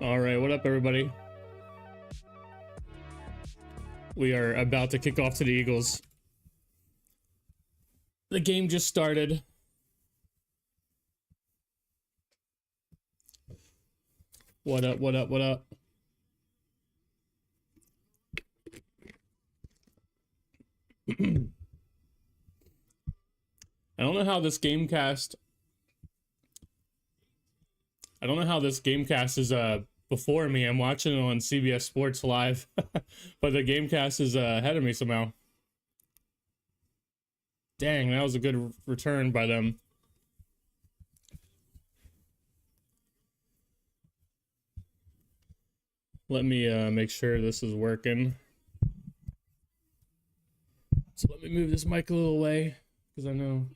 All right, what up, everybody? We are about to kick off to the Eagles. The game just started. What up, what up, what up? I don't know how this Gamecast... I don't know how this Gamecast is before me. I'm watching it on CBS Sports Live, but the Gamecast is ahead of me somehow. Dang, that was a good return by them. Let me make sure this is working. So let me move this mic a little away, because I know...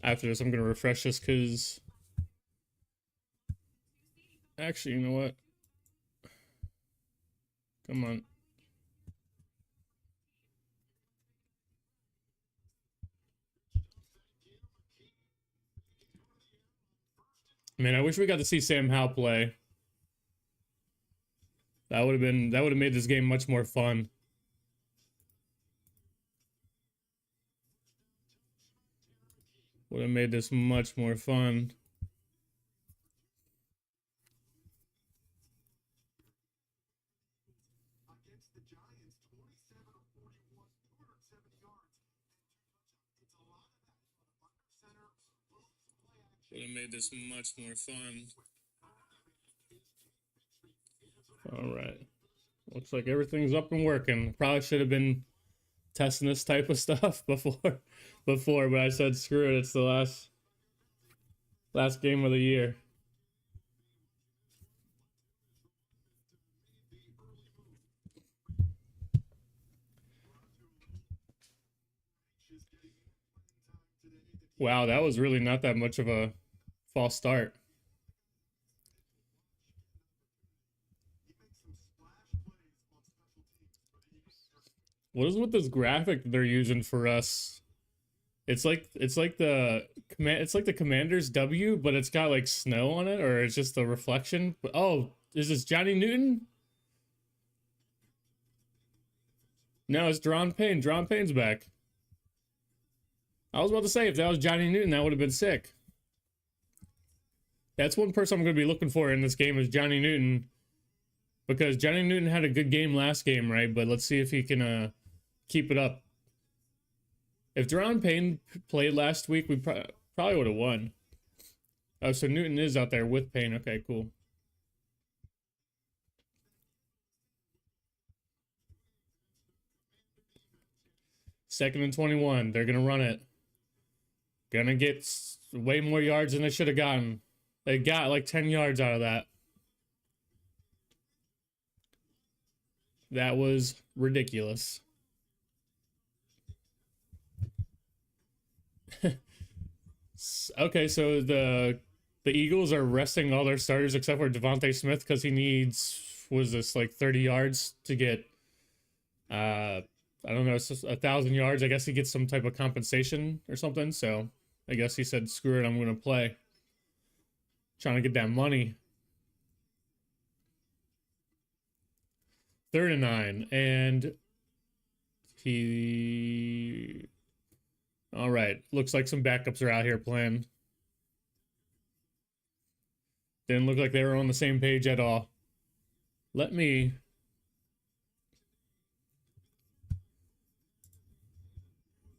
After this, I'm going to refresh this, because... Actually, you know what? Come on. Man, I wish we got to see Sam Howell play. That would have made this game much more fun. Would have made this much more fun. Would have made this much more fun. All right. Looks like everything's up and working. Probably should have been testing this type of stuff before, but I said screw it. It's the last game of the year. Wow, that was really not that much of a false start. What is with this graphic they're using for us? It's like the Commander's W, but it's got like snow on it, or it's just a reflection. But oh, is this Johnny Newton? No, it's Deron Payne. Deron Payne's back. I was about to say, if that was Johnny Newton, that would have been sick. That's one person I'm going to be looking for in this game is Johnny Newton. Because Johnny Newton had a good game last game, right? But let's see if he can keep it up. If Deron Payne played last week, we probably would have won. Oh, so Newton is out there with Payne. Okay, cool. Second and 21. They're going to run it. Gonna get way more yards than they should have gotten. They got like 10 yards out of that. That was ridiculous. Okay, so the Eagles are resting all their starters except for Devontae Smith because he needs, what is this, like 30 yards to get, I don't know, it's just 1,000 yards. I guess he gets some type of compensation or something. So I guess he said, screw it, I'm going to play. Trying to get that money. 3rd and 9. And he... All right. Looks like some backups are out here playing. Didn't look like they were on the same page at all. Let me...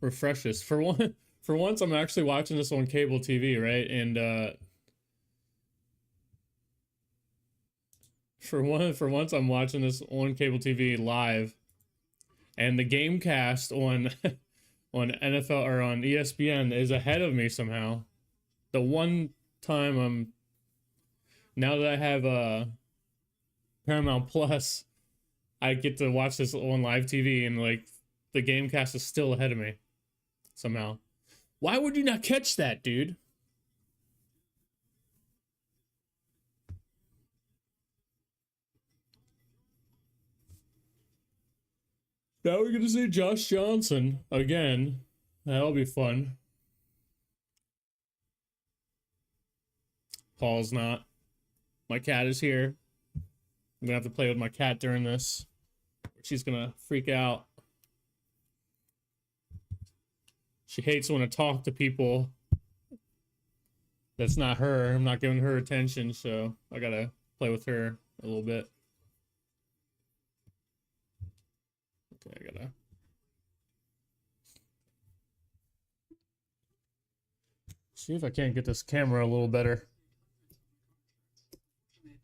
refresh this. For once, I'm actually watching this on cable TV, right? And for once, I'm watching this on cable TV live, and the Gamecast on on NFL or on ESPN is ahead of me somehow. The one time now that I have Paramount Plus, I get to watch this on live TV, and like the Gamecast is still ahead of me somehow. Why would you not catch that, dude? Now we're gonna see Josh Johnson again. That'll be fun. Paul's not. My cat is here. I'm gonna have to play with my cat during this. She's gonna freak out. She hates when I talk to people that's not her. I'm not giving her attention, so I gotta play with her a little bit. Okay, I gotta. See if I can't get this camera a little better.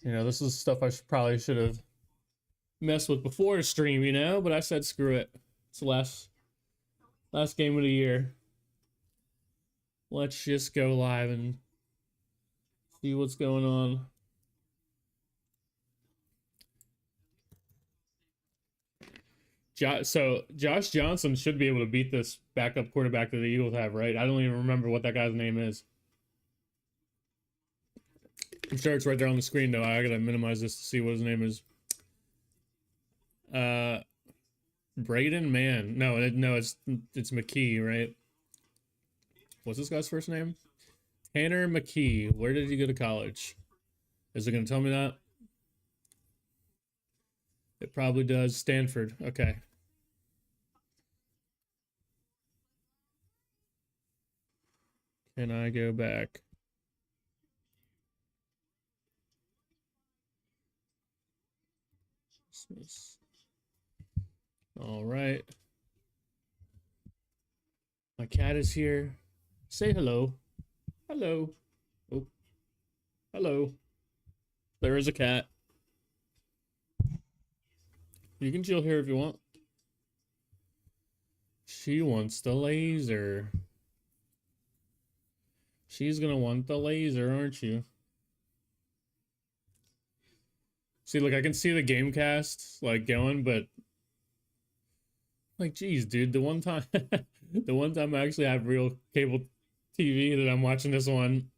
You know, this is stuff I probably should have messed with before the stream, you know, but I said screw it. It's the last game of the year. Let's just go live and see what's going on. So Josh Johnson should be able to beat this backup quarterback that the Eagles have, right? I don't even remember what that guy's name is. I'm sure it's right there on the screen, though. I gotta minimize this to see what his name is. Braden Mann. No, it's McKee, right? What's this guy's first name? Tanner McKee. Where did he go to college? Is it gonna tell me that? It probably does. Stanford. Okay. Can I go back? All right. My cat is here. Say hello. Hello. Oh. Hello. There is a cat. You can chill here if you want. She wants the laser. She's gonna want the laser, aren't you? See, look, I can see the Gamecast like going, but like, geez, dude, the one time I actually have real cable TV that I'm watching this on,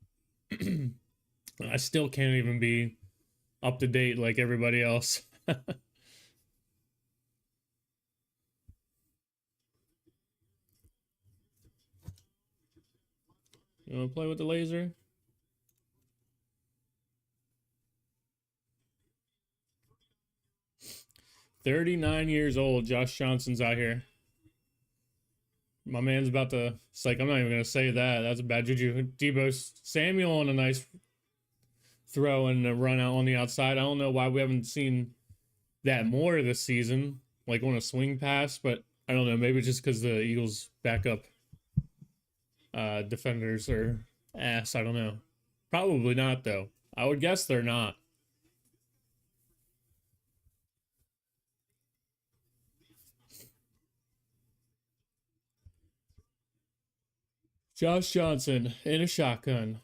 I still can't even be up to date like everybody else. You want to play with the laser? "39 years old, Josh Johnson's out here." My man's about to. It's like, I'm not even going to say that. That's a bad juju. Deebo Samuel on a nice throw and a run out on the outside. I don't know why we haven't seen that more this season, like on a swing pass, but I don't know. Maybe just because the Eagles' backup defenders are ass. I don't know. Probably not, though. I would guess they're not. Josh Johnson in a shotgun.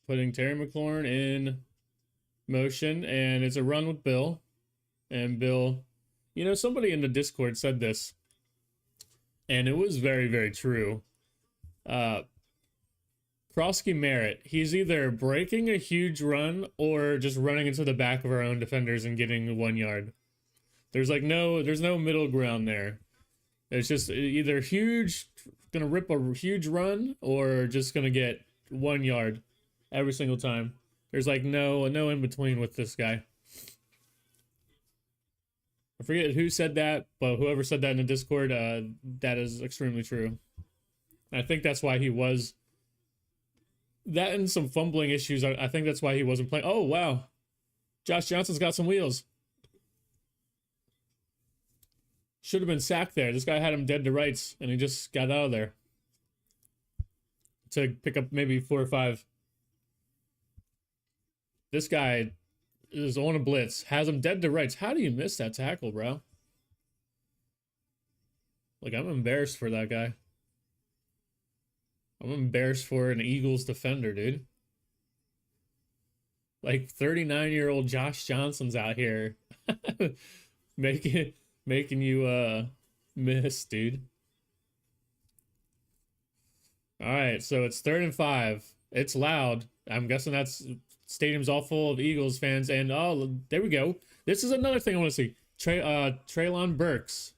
Putting Terry McLaurin in motion, and it's a run with Bill. And Bill, you know, somebody in the Discord said this, and it was very, very true. Krosky Merritt, he's either breaking a huge run or just running into the back of our own defenders and getting 1 yard. There's no middle ground there. It's just either gonna rip a huge run or just gonna get 1 yard every single time. There's like no in between with this guy. I forget who said that, but whoever said that in the Discord, that is extremely true. And I think that's why he was. That and some fumbling issues, I think that's why he wasn't playing. Oh, wow. Josh Johnson's got some wheels. Should have been sacked there. This guy had him dead to rights, and he just got out of there to pick up maybe 4 or 5. This guy is on a blitz, has him dead to rights. How do you miss that tackle, bro? Like, I'm embarrassed for that guy. I'm embarrassed for an Eagles defender, dude. Like, 39-year-old Josh Johnson's out here making you miss, dude. All right, so it's 3rd and 5. It's loud. I'm guessing that's stadium's all full of Eagles fans. And oh, there we go. This is another thing I want to see. Treylon Burks.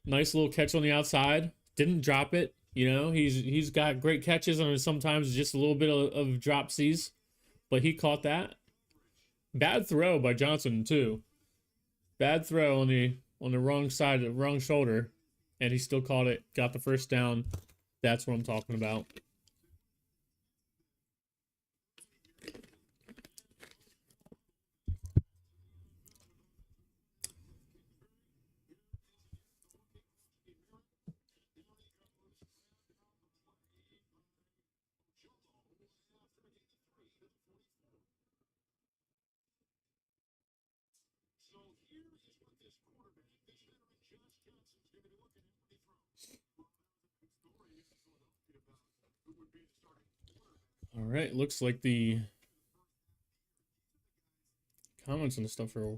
Nice little catch on the outside. Didn't drop it. You know, he's got great catches and sometimes just a little bit of dropsies, but he caught that. Bad throw by Johnson too. Bad throw on the wrong side, the wrong shoulder, and he still caught it. Got the first down. That's what I'm talking about. All right, looks like the comments and stuff are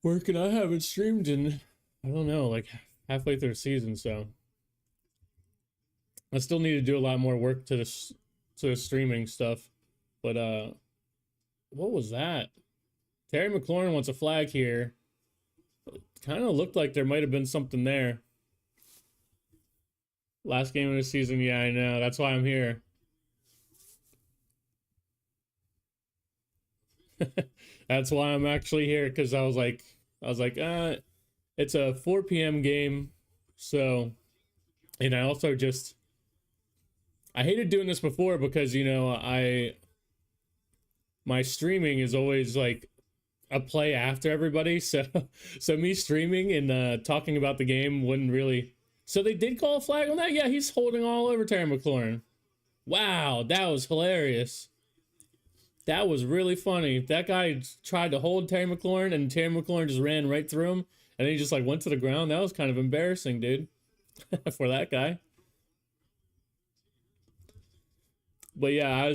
working. I haven't streamed in, I don't know, like halfway through the season, so I still need to do a lot more work to the streaming stuff. But what was that? Terry McLaurin wants a flag here. Kind of looked like there might have been something there. Last game of the season, yeah, I know. That's why I'm here. That's why I'm actually here, because I was like, it's a 4 p.m. game, so, and I also just, I hated doing this before because, you know, my streaming is always like a play after everybody, so me streaming and talking about the game wouldn't really. So they did call a flag on that? Yeah, he's holding all over Terry McLaurin. Wow, that was hilarious. That was really funny. That guy tried to hold Terry McLaurin, and Terry McLaurin just ran right through him, and then he just like went to the ground. That was kind of embarrassing, dude, for that guy. But yeah, I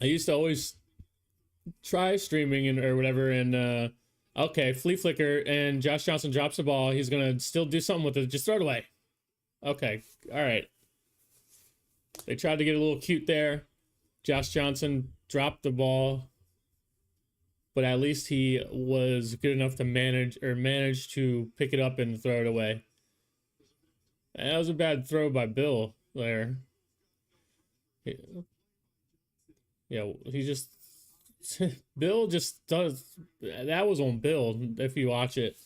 used to always try streaming and or whatever, and okay, flea flicker, and Josh Johnson drops the ball. He's gonna still do something with it. Just throw it away. Okay, all right. They tried to get a little cute there. Josh Johnson dropped the ball, but at least he was good enough to manage to pick it up and throw it away. And that was a bad throw by Bill there. Yeah, he just Bill just does that was on Bill if you watch it.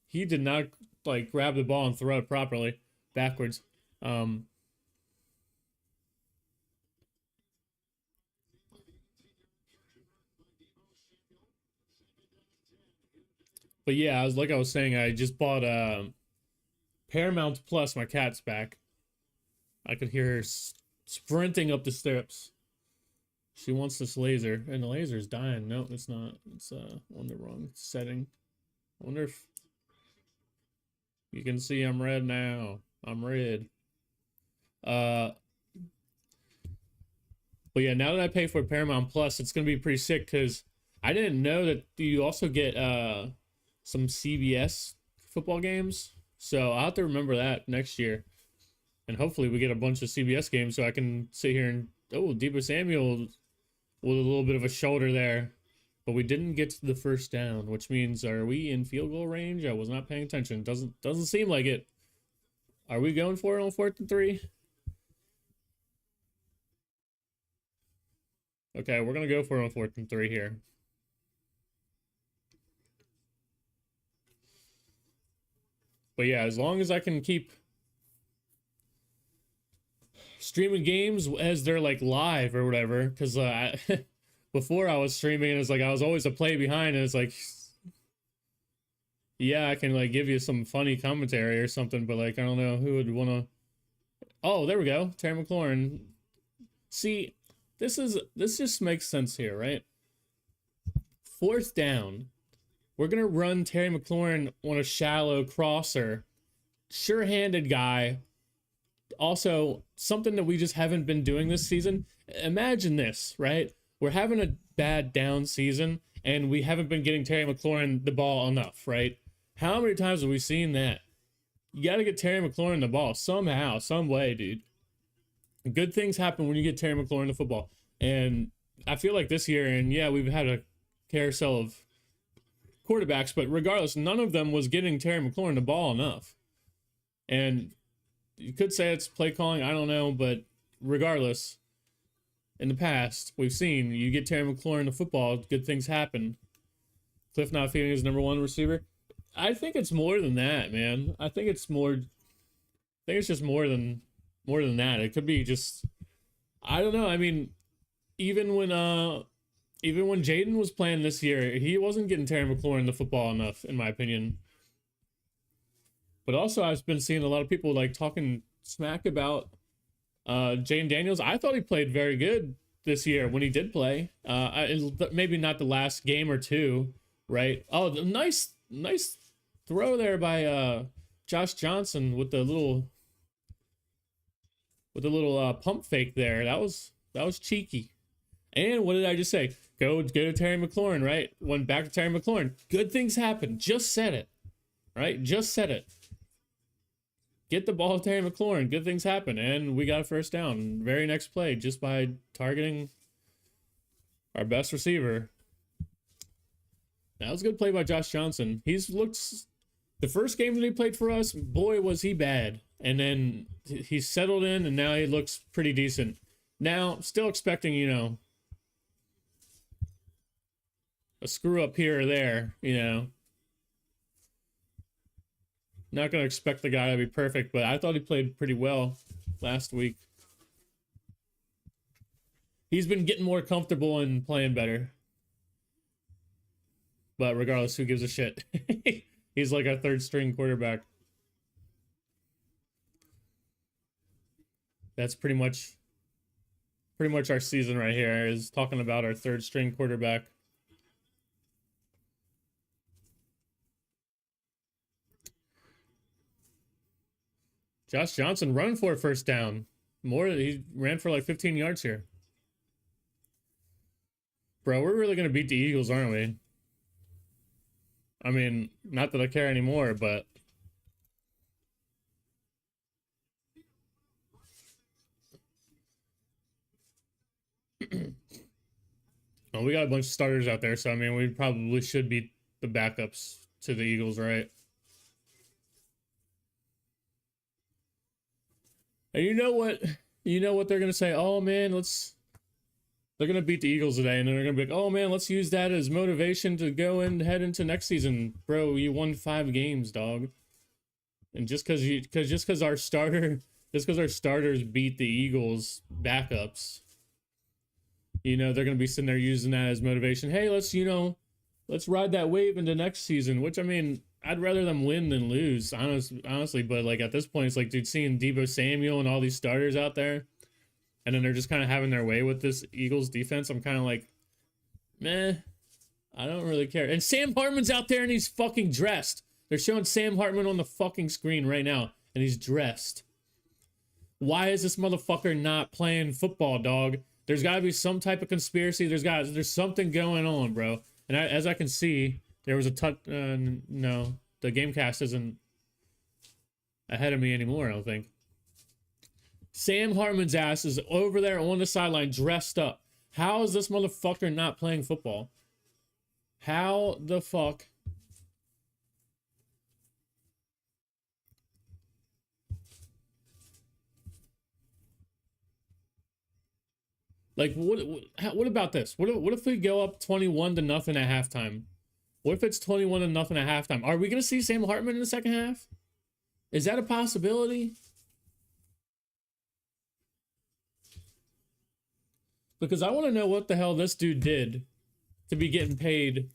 He did not like grab the ball and throw it properly backwards. But yeah, I was saying, I just bought Paramount Plus. My cat's back. I could hear her sprinting up the steps. She wants this laser, and the laser's dying. No, it's not. It's on the wrong setting. I wonder if you can see I'm red now. I'm red. But yeah, now that I pay for Paramount Plus, it's gonna be pretty sick because I didn't know that you also get some CBS football games. So I'll have to remember that next year. And hopefully we get a bunch of CBS games so I can sit here and, oh, Deebo Samuel with a little bit of a shoulder there. But we didn't get to the first down, which means, are we in field goal range? I was not paying attention. Doesn't seem like it. Are we going for it on 4th and 3? Okay, we're going to go for it on 4th and 3 here. But yeah, as long as I can keep streaming games as they're like live or whatever, because before I was streaming and it's like I was always a play behind, and it's like, yeah, I can like give you some funny commentary or something, but like I don't know who would want to. Oh, there we go, Terry McLaurin. See, this just makes sense here, right? 4th down. We're going to run Terry McLaurin on a shallow crosser. Sure-handed guy. Also, something that we just haven't been doing this season. Imagine this, right? We're having a bad down season, and we haven't been getting Terry McLaurin the ball enough, right? How many times have we seen that? You got to get Terry McLaurin the ball somehow, some way, dude. Good things happen when you get Terry McLaurin to football. And I feel like this year, and yeah, we've had a carousel of quarterbacks, but regardless, none of them was getting Terry McLaurin the ball enough. And you could say it's play calling, I don't know, but regardless, in the past, we've seen you get Terry McLaurin the football, good things happen. Cliff not feeding his number one receiver. I think it's more than that, man. I think it's just more than that. It could be just, I don't know. I mean, even when Jaden was playing this year, he wasn't getting Terry McLaurin the football enough, in my opinion. But also, I've been seeing a lot of people like talking smack about Jaden Daniels. I thought he played very good this year when he did play. Maybe not the last game or two, right? Oh, nice throw there by Josh Johnson with the little pump fake there. That was cheeky. And what did I just say? Go to Terry McLaurin, right? Went back to Terry McLaurin. Good things happen. Just said it, right? Just said it. Get the ball to Terry McLaurin. Good things happen. And we got a first down. Very next play, just by targeting our best receiver. That was a good play by Josh Johnson. He's looked... The first game that he played for us, boy, was he bad. And then he settled in, and now he looks pretty decent. Now, still expecting, a screw up here or there, Not going to expect the guy to be perfect, but I thought he played pretty well last week. He's been getting more comfortable and playing better. But regardless, who gives a shit? He's like our third string quarterback. That's pretty much our season right here, is talking about our third string quarterback. Josh Johnson running for a first down. He ran for like 15 yards here. Bro, we're really going to beat the Eagles, aren't we? I mean, not that I care anymore, but... Well, we got a bunch of starters out there, so I mean, we probably should beat the backups to the Eagles, right? And you know what they're gonna say? Oh man, they're gonna beat the Eagles today, and they're gonna be like, oh man, let's use that as motivation to go and head into next season. Bro, you won 5 games, dog. And just because our starters beat the Eagles backups, they're gonna be sitting there using that as motivation. Hey, let's ride that wave into next season. Which, I mean, I'd rather them win than lose, honestly. But like at this point, it's like, dude, seeing Deebo Samuel and all these starters out there, and then they're just kind of having their way with this Eagles defense. I'm kind of like, meh, I don't really care. And Sam Hartman's out there and he's fucking dressed. They're showing Sam Hartman on the fucking screen right now, and he's dressed. Why is this motherfucker not playing football, dog? There's got to be some type of conspiracy. There's something going on, bro. And as I can see, there was a no, the Gamecast isn't ahead of me anymore, I don't think. Sam Hartman's ass is over there on the sideline dressed up. How is this motherfucker not playing football? How the fuck? Like, what about this? What if we go up 21-0 at halftime? What if it's 21-0 at halftime? Are we going to see Sam Hartman in the second half? Is that a possibility? Because I want to know what the hell this dude did to be getting paid.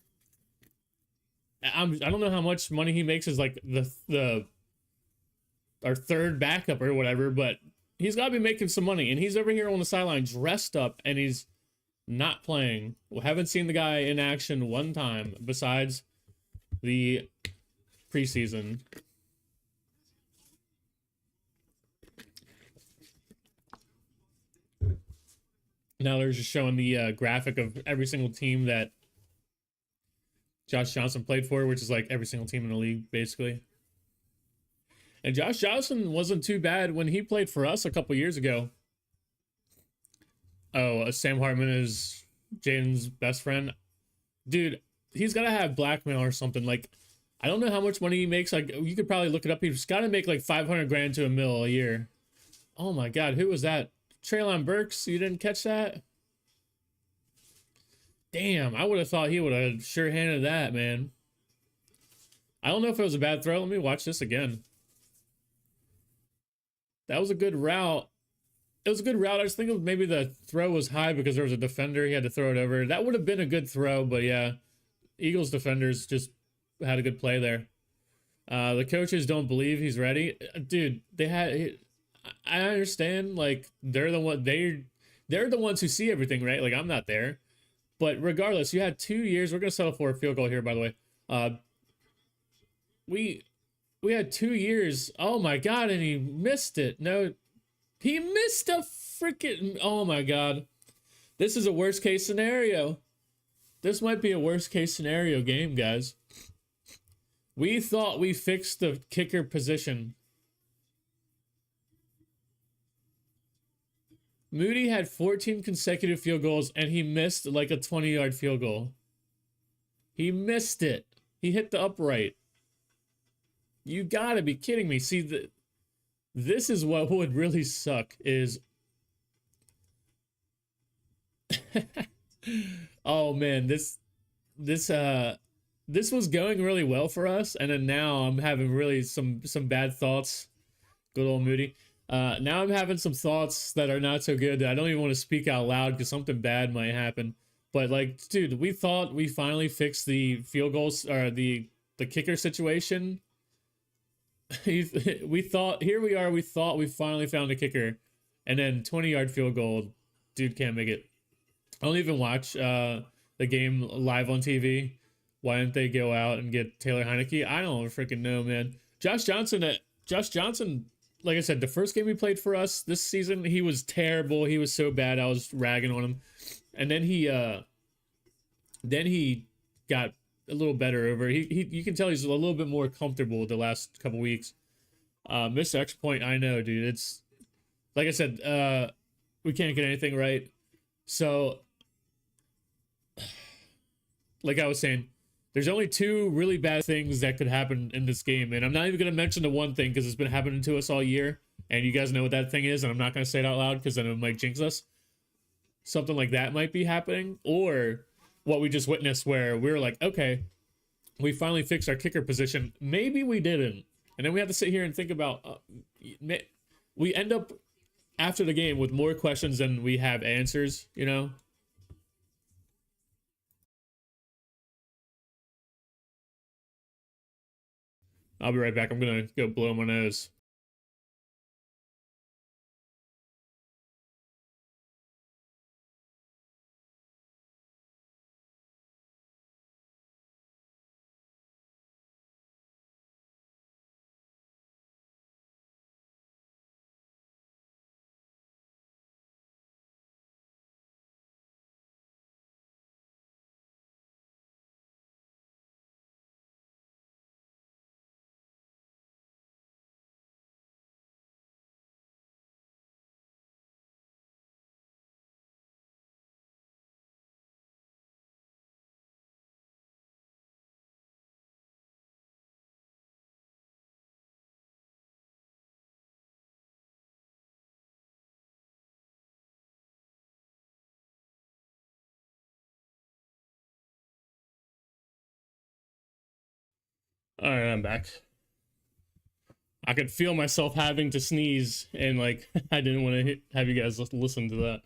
I don't know how much money he makes as like our third backup or whatever, but he's got to be making some money, and he's over here on the sideline dressed up, and he's not playing. We haven't seen the guy in action one time besides the preseason. Now they're just showing the graphic of every single team that Josh Johnson played for, which is like every single team in the league, basically. And Josh Johnson wasn't too bad when he played for us a couple years ago. Oh, Sam Hartman is Jaden's best friend. Dude, he's gotta have blackmail or something. Like, I don't know how much money he makes. Like, you could probably look it up. He's gotta make like 500 grand to a mil a year. Oh my god, who was that? Traylon Burks? You didn't catch that? Damn, I would have thought he would have sure handed that, man. I don't know if it was a bad throw. Let me watch this again. That was a good route. It was a good route. I just think it was maybe the throw was high because there was a defender. He had to throw it over. That would have been a good throw, but yeah. Eagles defenders just had a good play there. The coaches don't believe he's ready. Dude, they had... I understand, like, they're the ones who see everything, right? Like, I'm not there. But regardless, you had 2 years. We're going to settle for a field goal here, by the way. We had 2 years. Oh, my God, and he missed it. No, he missed a freaking... Oh, my God. This is a worst-case scenario. This might be a worst-case scenario game, guys. We thought we fixed the kicker position. Moody had 14 consecutive field goals, and he missed like a 20-yard field goal. He missed it. He hit the upright. You gotta be kidding me. See, this is what would really suck is... Oh, man, this was going really well for us, and then now I'm having really some bad thoughts. Good old Moody. Now I'm having some thoughts that are not so good. I don't even want to speak out loud because something bad might happen. But like, dude, we thought we finally fixed the field goals or the kicker situation. We thought, here we are. We thought we finally found a kicker, and then 20-yard field goal. Dude can't make it. I don't even watch the game live on TV. Why didn't they go out and get Taylor Heineke? I don't freaking know, man. Josh Johnson. Like I said, the first game he played for us this season, he was terrible. He was so bad. I was ragging on him. And then he got a little better over. You can tell he's a little bit more comfortable the last couple weeks. Missed extra point, I know, dude. It's like I said, we can't get anything right. So like I was saying, there's only 2 really bad things that could happen in this game. And I'm not even going to mention the one thing because it's been happening to us all year. And you guys know what that thing is. And I'm not going to say it out loud because then it might jinx us. Something like that might be happening. Or what we just witnessed where we were like, okay, we finally fixed our kicker position. Maybe we didn't. And then we have to sit here and think about... we end up after the game with more questions than we have answers, you know? I'll be right back. I'm going to go blow my nose. All right, I'm back. I could feel myself having to sneeze, and like I didn't want to have you guys listen to that.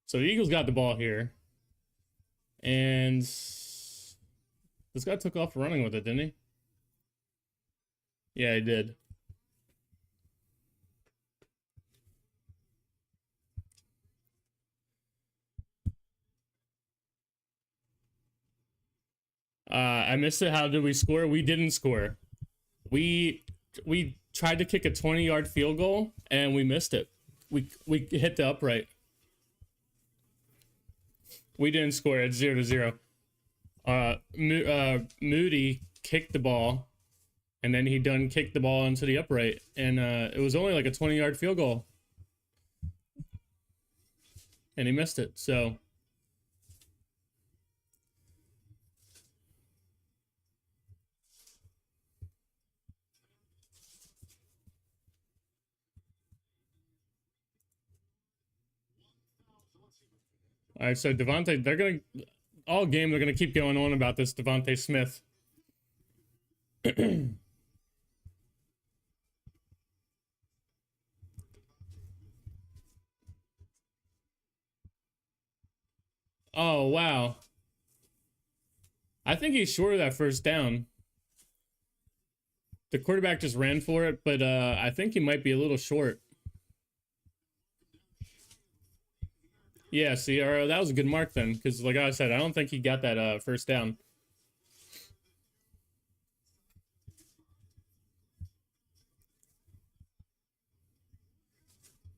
So the Eagles got the ball here, and this guy took off running with it, didn't he? Yeah, he did. I missed it. How did we score? We didn't score. We tried to kick a 20-yard field goal and we missed it. We hit the upright. We didn't score at 0-0. Moody kicked the ball, and then he kicked the ball into the upright, and it was only like a 20-yard field goal. and he missed it. So all right, so Devontae, they're gonna all game they're gonna keep going on about this Devontae Smith. Oh wow. I think he's short of that first down. The quarterback just ran for it, but I think he might be a little short. Yeah, see, that was a good mark then, because like I said, I don't think he got that first down.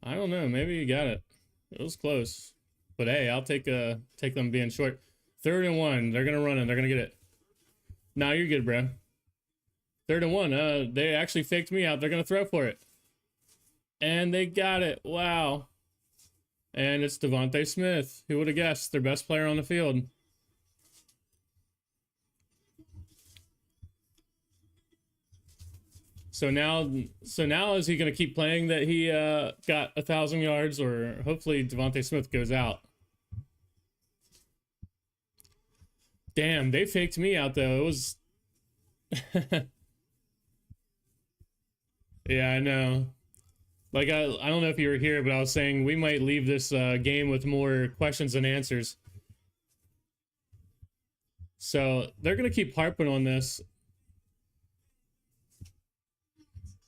I don't know, maybe he got it. It was close. But hey, I'll take them being short. 3rd and 1, they're gonna run it, they're gonna get it. Nah, you're good, bro. 3rd and 1, they actually faked me out, they're gonna throw for it. And they got it, wow. And it's Devontae Smith. Who would have guessed? Their best player on the field. So now is he going to keep playing that he got 1,000 yards, or hopefully Devontae Smith goes out? Damn, they faked me out though. It was yeah, I know. Like I don't know if you were here, but I was saying we might leave this game with more questions than answers. So they're gonna keep harping on this.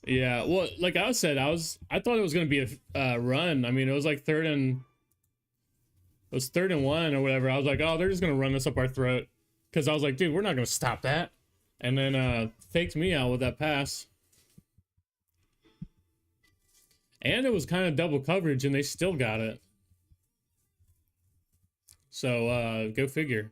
Yeah, well, like I said, I thought it was gonna be a run. I mean, it was like 3rd and 1 or whatever. I was like, oh, they're just gonna run this up our throat, because I was like, dude, we're not gonna stop that. And then faked me out with that pass. And it was kind of double coverage, and they still got it. So go figure.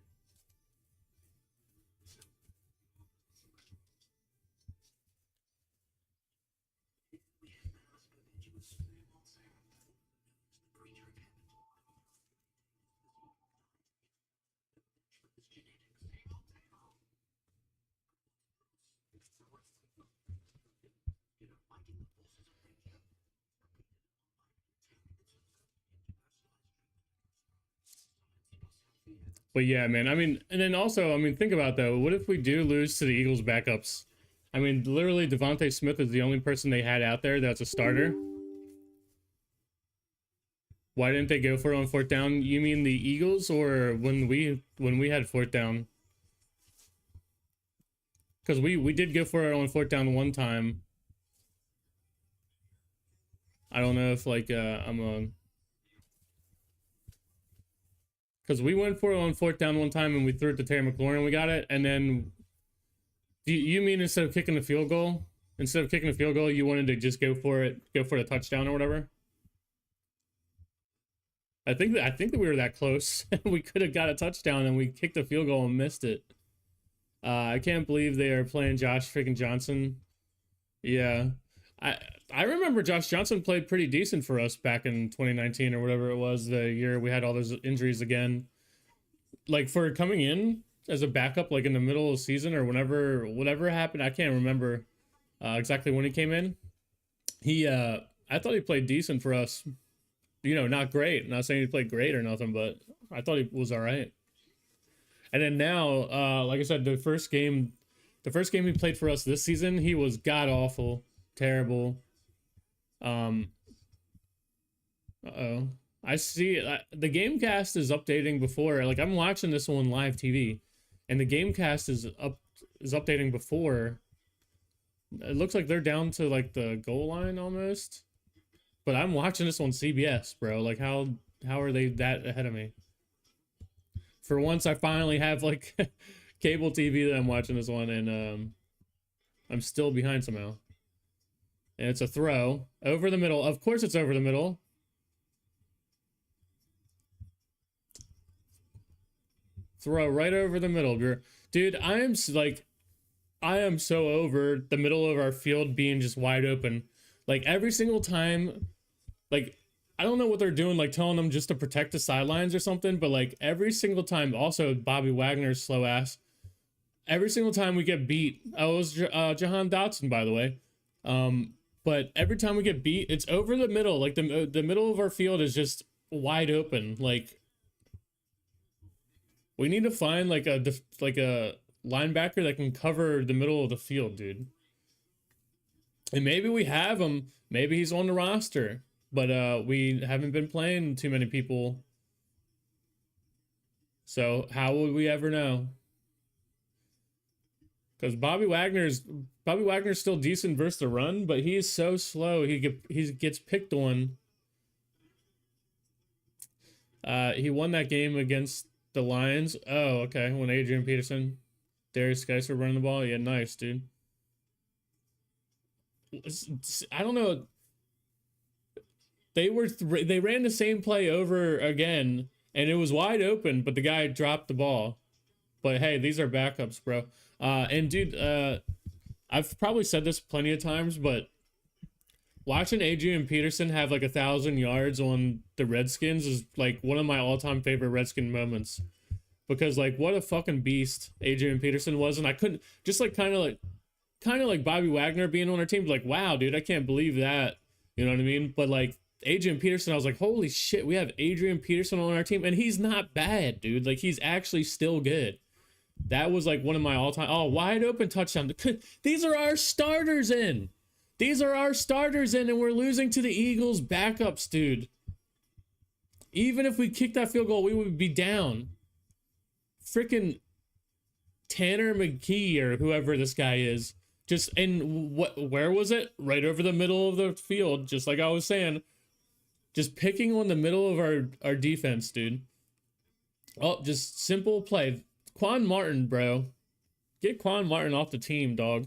But yeah, man, I mean, and then also, I mean, think about though, what if we do lose to the Eagles backups? I mean, literally, Devontae Smith is the only person they had out there that's a starter. Why didn't they go for it on 4th down? You mean the Eagles, or when we had 4th down? Because we did go for it on 4th down one time. I don't know if like I'm a, because we went for it on 4th down one time and we threw it to Terry McLaurin, we got it, and then you mean instead of kicking the field goal, you wanted to just go for the touchdown or whatever? I think that we were that close. We could have got a touchdown and we kicked a field goal and missed it. I can't believe they are playing Josh freaking Johnson. Yeah. I remember Josh Johnson played pretty decent for us back in 2019 or whatever it was, the year we had all those injuries again. Like for coming in as a backup, like in the middle of the season or whatever happened, I can't remember exactly when he came in. I thought he played decent for us. You know, not great. Not saying he played great or nothing, but I thought he was all right. And then now, like I said, the first game he played for us this season, he was god awful, terrible. Uh-oh. I see the Gamecast is updating before. Like I'm watching this on live TV, and the Gamecast is updating before. It looks like they're down to like the goal line almost. But I'm watching this on CBS, bro. Like how are they that ahead of me? For once, I finally have like cable TV that I'm watching this one, and I'm still behind somehow. And it's a throw over the middle. Of course, it's over the middle. Throw right over the middle, dude. I am so over the middle of our field being just wide open. Like every single time, like I don't know what they're doing, like telling them just to protect the sidelines or something, but like every single time, also Bobby Wagner's slow ass. Every single time we get beat, oh, it was Jahan Dotson, by the way. But every time we get beat, it's over the middle. Like the middle of our field is just wide open. Like we need to find like a linebacker that can cover the middle of the field, dude. And maybe we have him. Maybe he's on the roster, but we haven't been playing too many people. So how would we ever know? Because Bobby Wagner's still decent versus the run, but he is so slow. He gets picked on. He won that game against the Lions. Oh, okay. When Adrian Peterson, Darius Geis were running the ball. Yeah, nice, dude. I don't know. They ran the same play over again, and it was wide open, but the guy dropped the ball. But hey, these are backups, bro. And dude, I've probably said this plenty of times, but watching Adrian Peterson have like 1,000 yards on the Redskins is like one of my all-time favorite Redskin moments. Because like what a fucking beast Adrian Peterson was, and I couldn't just like kind of like Bobby Wagner being on our team, like wow, dude, I can't believe that. You know what I mean? But like Adrian Peterson, I was like, holy shit, we have Adrian Peterson on our team, and he's not bad, dude. Like he's actually still good. That was like one of my all-time wide open touchdown. These are our starters in. These are our starters in, and we're losing to the Eagles backups, dude. Even if we kicked that field goal, we would be down. Freaking Tanner McKee or whoever this guy is. Just where was it? Right over the middle of the field, just like I was saying. Just picking on the middle of our defense, dude. Oh, just simple play. Quan Martin, bro. Get Quan Martin off the team, dog.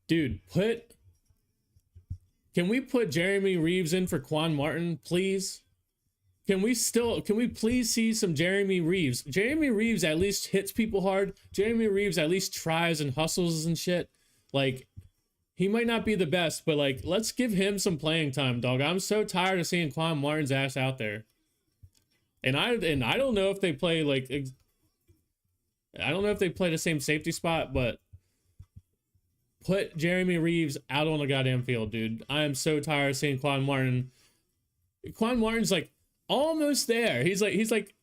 Dude, can we put Jeremy Reeves in for Quan Martin, please? Can we please see some Jeremy Reeves? Jeremy Reeves at least hits people hard. Jeremy Reeves at least tries and hustles and shit. Like, he might not be the best, but like, let's give him some playing time, dog. I'm so tired of seeing Quan Martin's ass out there. And I don't know if they play like, I don't know if they play the same safety spot, but put Jeremy Reeves out on the goddamn field, dude. I am so tired of seeing Quan Martin. Quan Martin's like almost there. He's like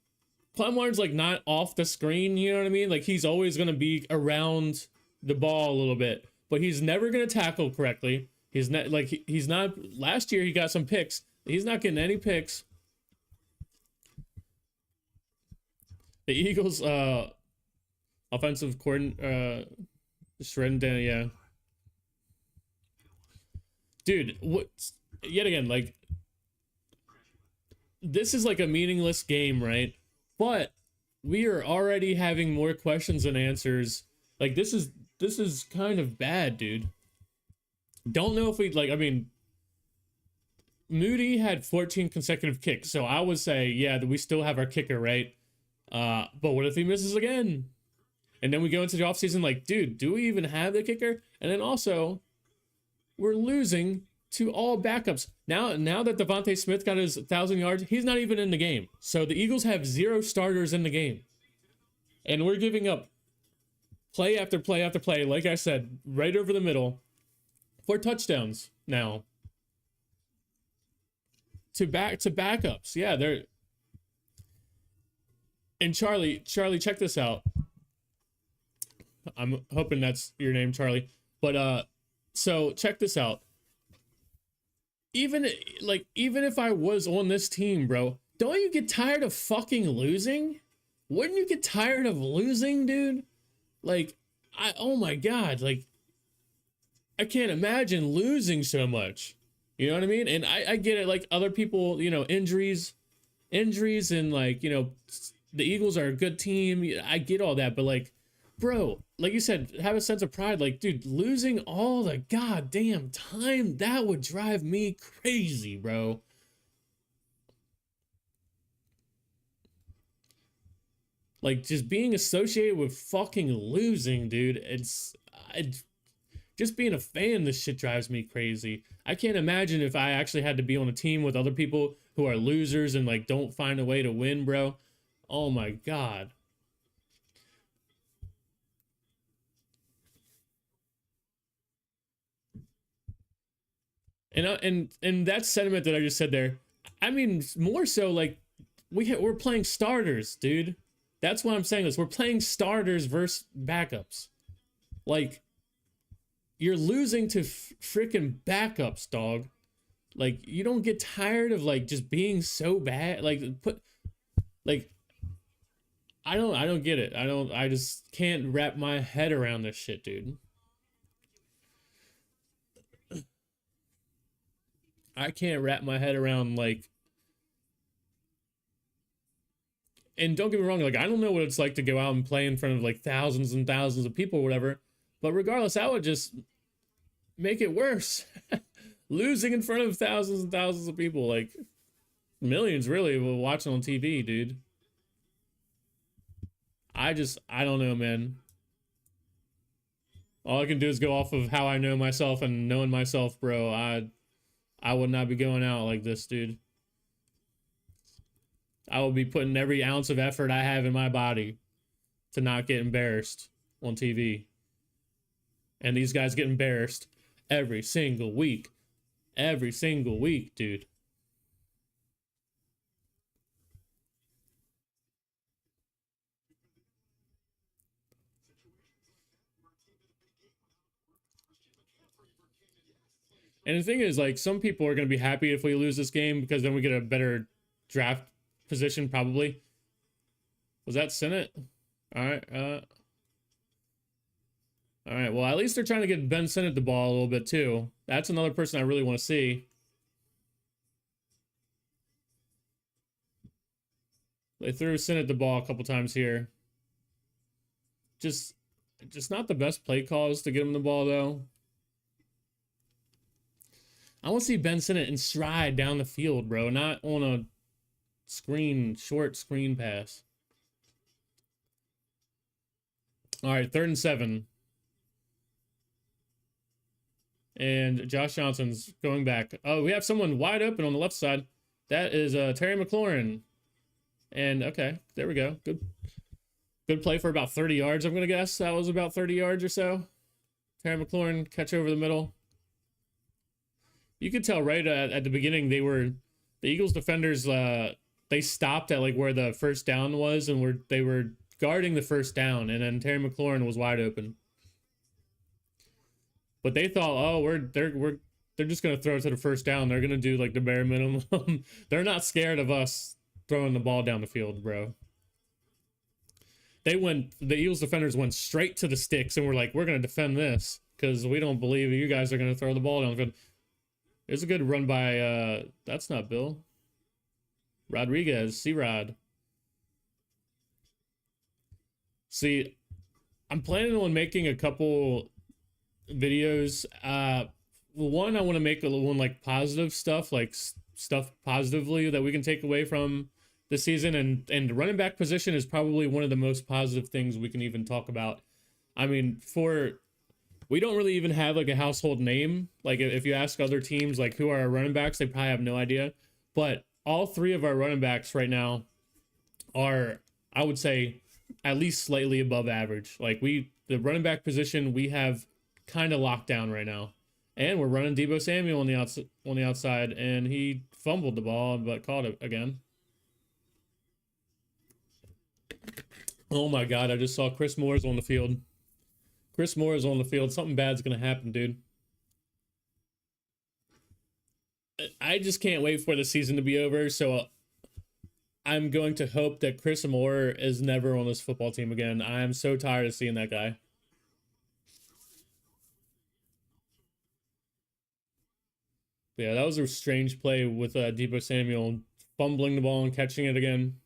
Quan Martin's like not off the screen, you know what I mean? Like he's always gonna be around the ball a little bit, but he's never gonna tackle correctly. He's not like he's not. Last year he got some picks. He's not getting any picks. The Eagles offensive coordinator shredding down, yeah. Dude, what? Yet again, like this is like a meaningless game, right? But we are already having more questions than answers. Like this is kind of bad, dude. Don't know if we like. I mean, Moody had 14 consecutive kicks, so I would say yeah, that we still have our kicker, right? But what if he misses again? And then we go into the offseason like, dude, do we even have the kicker? And then also, we're losing to all backups. Now that Devontae Smith got his 1,000 yards, he's not even in the game. So the Eagles have 0 starters in the game. And we're giving up play after play after play, like I said, right over the middle, for touchdowns now. To backups. Yeah, they're... And Charlie, check this out. I'm hoping that's your name, Charlie. But so check this out. Even if I was on this team, bro, don't you get tired of fucking losing? Wouldn't you get tired of losing, dude? Like, oh my God, like, I can't imagine losing so much. You know what I mean? And I get it, like, other people, you know, injuries, and like, you know, the Eagles are a good team. I get all that, but like, bro, like you said, have a sense of pride. Like, dude, losing all the goddamn time, that would drive me crazy, bro. Like, just being associated with fucking losing, dude, just being a fan, this shit drives me crazy. I can't imagine if I actually had to be on a team with other people who are losers and like don't find a way to win, bro. Oh my god. And that sentiment that I just said there, I mean more so like we're playing starters, dude. That's why I'm saying this. We're playing starters versus backups. Like, you're losing to freaking backups, dog. Like, you don't get tired of like just being so bad. Like, I don't get it. I just can't wrap my head around this shit, dude. I can't wrap my head around like, and don't get me wrong, like I don't know what it's like to go out and play in front of like thousands and thousands of people or whatever, but regardless, I would just make it worse. Losing in front of thousands and thousands of people, like millions really, watching on TV, dude. I don't know, man. All I can do is go off of how I know myself, and knowing myself, bro, I would not be going out like this, dude. I will be putting every ounce of effort I have in my body to not get embarrassed on TV. And these guys get embarrassed every single week. Every single week, dude. And the thing is, like, some people are going to be happy if we lose this game because then we get a better draft position, probably. Was that Senate? All right. All right. Well, at least they're trying to get Ben Sinnott the ball a little bit, too. That's another person I really want to see. They threw Sinnott the ball a couple times here. Just not the best play calls to get him the ball, though. I want to see Ben Sinnott in stride down the field, bro, not on a short screen pass. All right, 3rd and 7. And Josh Johnson's going back. Oh, we have someone wide open on the left side. That is Terry McLaurin. And okay, there we go. Good play for about 30 yards, I'm going to guess. That was about 30 yards or so. Terry McLaurin, catch over the middle. You could tell right at the beginning the Eagles defenders, they stopped at like where the first down was, and they were guarding the first down, and then Terry McLaurin was wide open. But they thought, oh, they're just gonna throw it to the first down. They're gonna do like the bare minimum. They're not scared of us throwing the ball down the field, bro. The Eagles defenders went straight to the sticks and were like, we're gonna defend this because we don't believe you guys are gonna throw the ball down the field. There's a good run by, that's not Bill. Rodriguez, C-Rod. See, I'm planning on making a couple videos. One, I want to make a little one like positive stuff, like stuff positively that we can take away from the season. And running back position is probably one of the most positive things we can even talk about. I mean, we don't really even have like a household name. Like if you ask other teams like who are our running backs, they probably have no idea. But all 3 of our running backs right now are, I would say, at least slightly above average. Like the running back position we have kind of locked down right now. And we're running Deebo Samuel on the outside, and he fumbled the ball but caught it again. Oh my god, I just saw Chris Moore's on the field. Chris Moore is on the field. Something bad's going to happen, dude. I just can't wait for the season to be over, so I'm going to hope that Chris Moore is never on this football team again. I am so tired of seeing that guy. Yeah, that was a strange play with Deebo Samuel fumbling the ball and catching it again.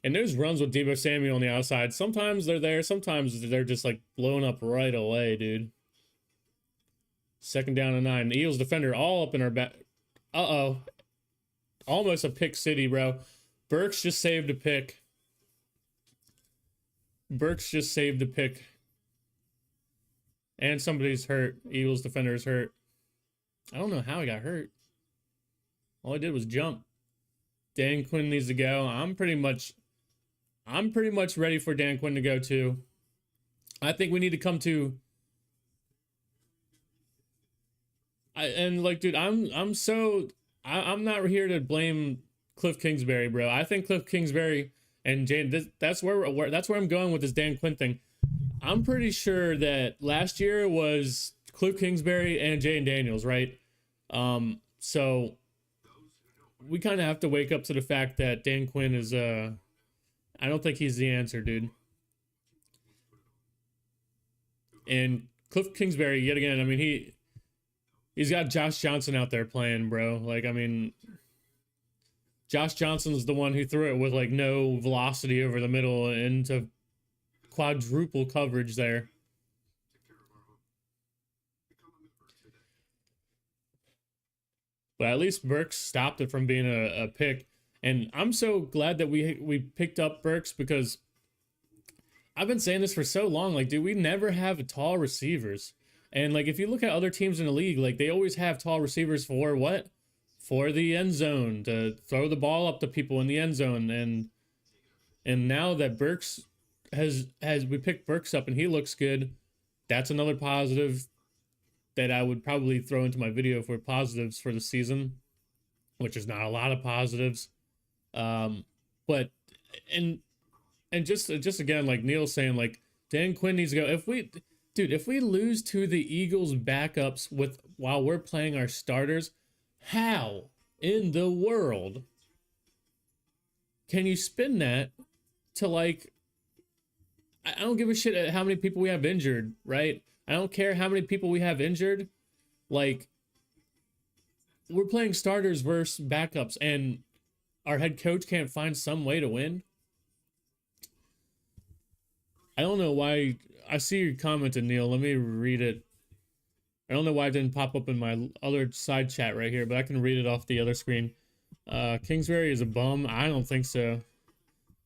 And those runs with Deebo Samuel on the outside, sometimes they're there, sometimes they're just like blown up right away, dude. 2nd down and 9. The Eagles defender all up in our back. Uh-oh. Almost a pick city, bro. Burks just saved a pick. And somebody's hurt. Eagles defender is hurt. I don't know how he got hurt. All he did was jump. Dan Quinn needs to go. I'm pretty much ready for Dan Quinn to go too. I think we need to come to and like, dude, I'm not here to blame Cliff Kingsbury, bro. I think Cliff Kingsbury and Jane, that's where I'm going with this Dan Quinn thing. I'm pretty sure that last year was Cliff Kingsbury and Jane Daniels, right? So we kind of have to wake up to the fact that Dan Quinn is I don't think he's the answer, dude. And Cliff Kingsbury, yet again, I mean, he's got Josh Johnson out there playing, bro. Like, I mean, Josh Johnson's the one who threw it with like no velocity over the middle into quadruple coverage there. But at least Burks stopped it from being a pick. And I'm so glad that we picked up Burks, because I've been saying this for so long. Like, dude, we never have tall receivers. And like, if you look at other teams in the league, like they always have tall receivers for what? For the end zone, to throw the ball up to people in the end zone. And now that Burks we picked Burks up and he looks good, that's another positive that I would probably throw into my video for positives for the season, which is not a lot of positives. But and just again, like Neil's saying, like Dan Quinn needs to go. If we lose to the Eagles backups while we're playing our starters, how in the world can you spin that to, like, I don't give a shit at how many people we have injured, right? I don't care how many people we have injured. Like, we're playing starters versus backups, and our head coach can't find some way to win. I don't know why. I see your comment, Neil. Let me read it. I don't know why it didn't pop up in my other side chat right here, but I can read it off the other screen. Kingsbury is a bum. I don't think so.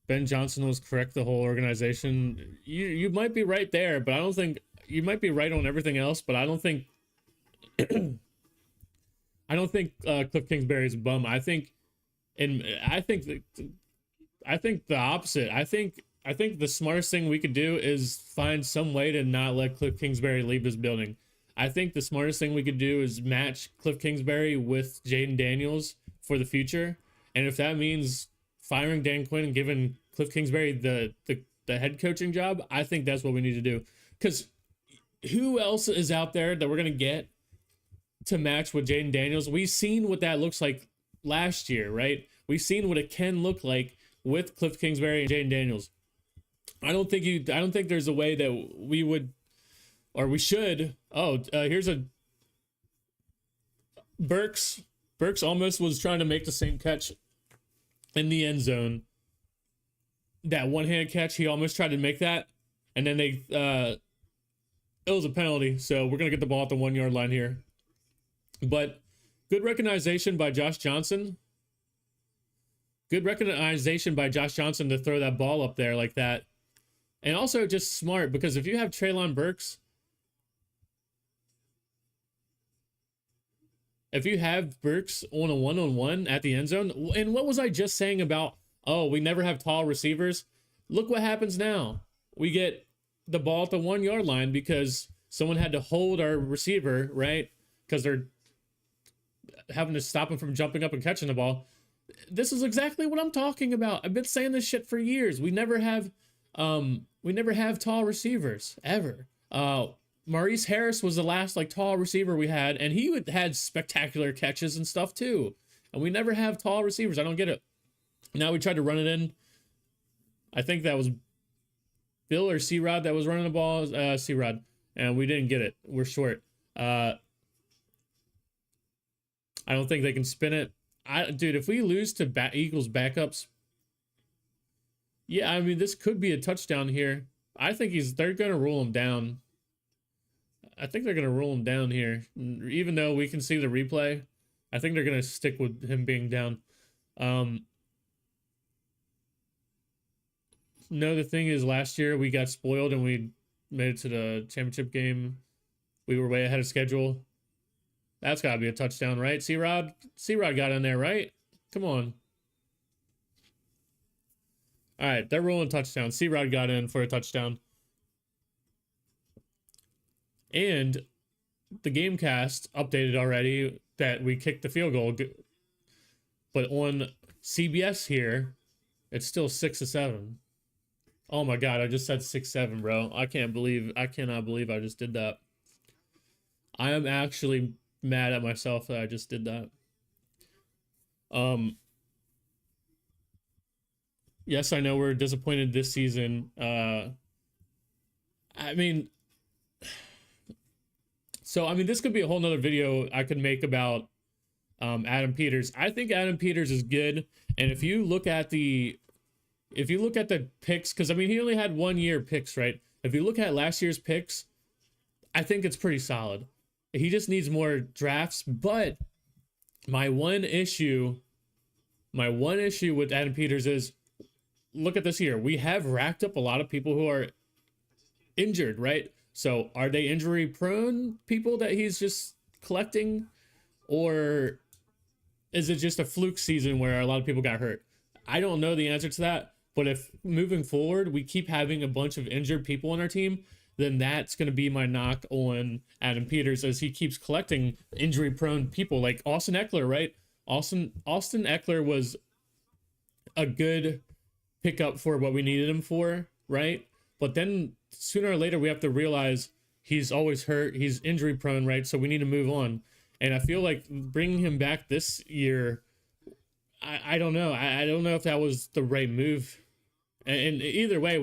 Ben Johnson was correct the whole organization. You might be right there, but I don't think you might be right on everything else. But I don't think Cliff Kingsbury is a bum. I think the opposite. I think the smartest thing we could do is find some way to not let Cliff Kingsbury leave this building. I think the smartest thing we could do is match Cliff Kingsbury with Jaden Daniels for the future. And if that means firing Dan Quinn and giving Cliff Kingsbury the head coaching job, I think that's what we need to do. Because who else is out there that we're going to get to match with Jaden Daniels? We've seen what that looks like last year, right? We've seen what it can look like with Cliff Kingsbury and Jaden Daniels. I don't think there's a way that we would, or we should. Here's a Burks almost was trying to make the same catch in the end zone. That one-hand catch, he almost tried to make that, and then it was a penalty, so we're gonna get the ball at the 1 yard line here. But good recognition by Josh Johnson. Good recognition by Josh Johnson to throw that ball up there like that. And also just smart, because if you have Treylon Burks, if you have Burks on a one-on-one at the end zone, and what was I just saying about, we never have tall receivers? Look what happens now. We get the ball at the 1 yard line because someone had to hold our receiver, right? Because they're having to stop him from jumping up and catching the ball. This is exactly what I'm talking about. I've been saying this shit for years. We never have tall receivers ever. Maurice Harris was the last tall receiver we had, and he had spectacular catches and stuff too. And we never have tall receivers. I don't get it. Now we tried to run it in. I think that was Bill or C-Rod that was running the ball. C-Rod, and we didn't get it. We're short. I don't think they can spin it. Dude, if we lose to Eagles backups, yeah, I mean, this could be a touchdown here. I think they're going to rule him down. I think they're going to rule him down here. Even though we can see the replay, I think they're going to stick with him being down. No, the thing is, last year we got spoiled and we made it to the championship game. We were way ahead of schedule. That's got to be a touchdown, right? C-Rod got in there, right? Come on. All right, they're rolling touchdown. C-Rod got in for a touchdown. And the Gamecast updated already that we kicked the field goal. But on CBS here, it's still 6-7. Oh my God, I just said 6-7, bro. I cannot believe I just did that. I am actually mad at myself that I just did that. Yes, I know we're disappointed this season. I mean, this could be a whole nother video I could make about Adam Peters. I think Adam Peters is good, and if you look at the picks, because I mean he only had 1 year picks, right? If you look at last year's picks, I think it's pretty solid. He just needs more drafts. But my one issue with Adam Peters is, look at this here. We have racked up a lot of people who are injured, right? So are they injury prone people that he's just collecting, or is it just a fluke season where a lot of people got hurt? I don't know the answer to that. But if moving forward we keep having a bunch of injured people on our team, then that's going to be my knock on Adam Peters, as he keeps collecting injury prone people like Austin Ekeler, right? Austin Ekeler was a good pickup for what we needed him for, right? But then sooner or later we have to realize he's always hurt, he's injury prone, right? So we need to move on. And I feel like bringing him back this year, I don't know. I don't know if that was the right move. And either way,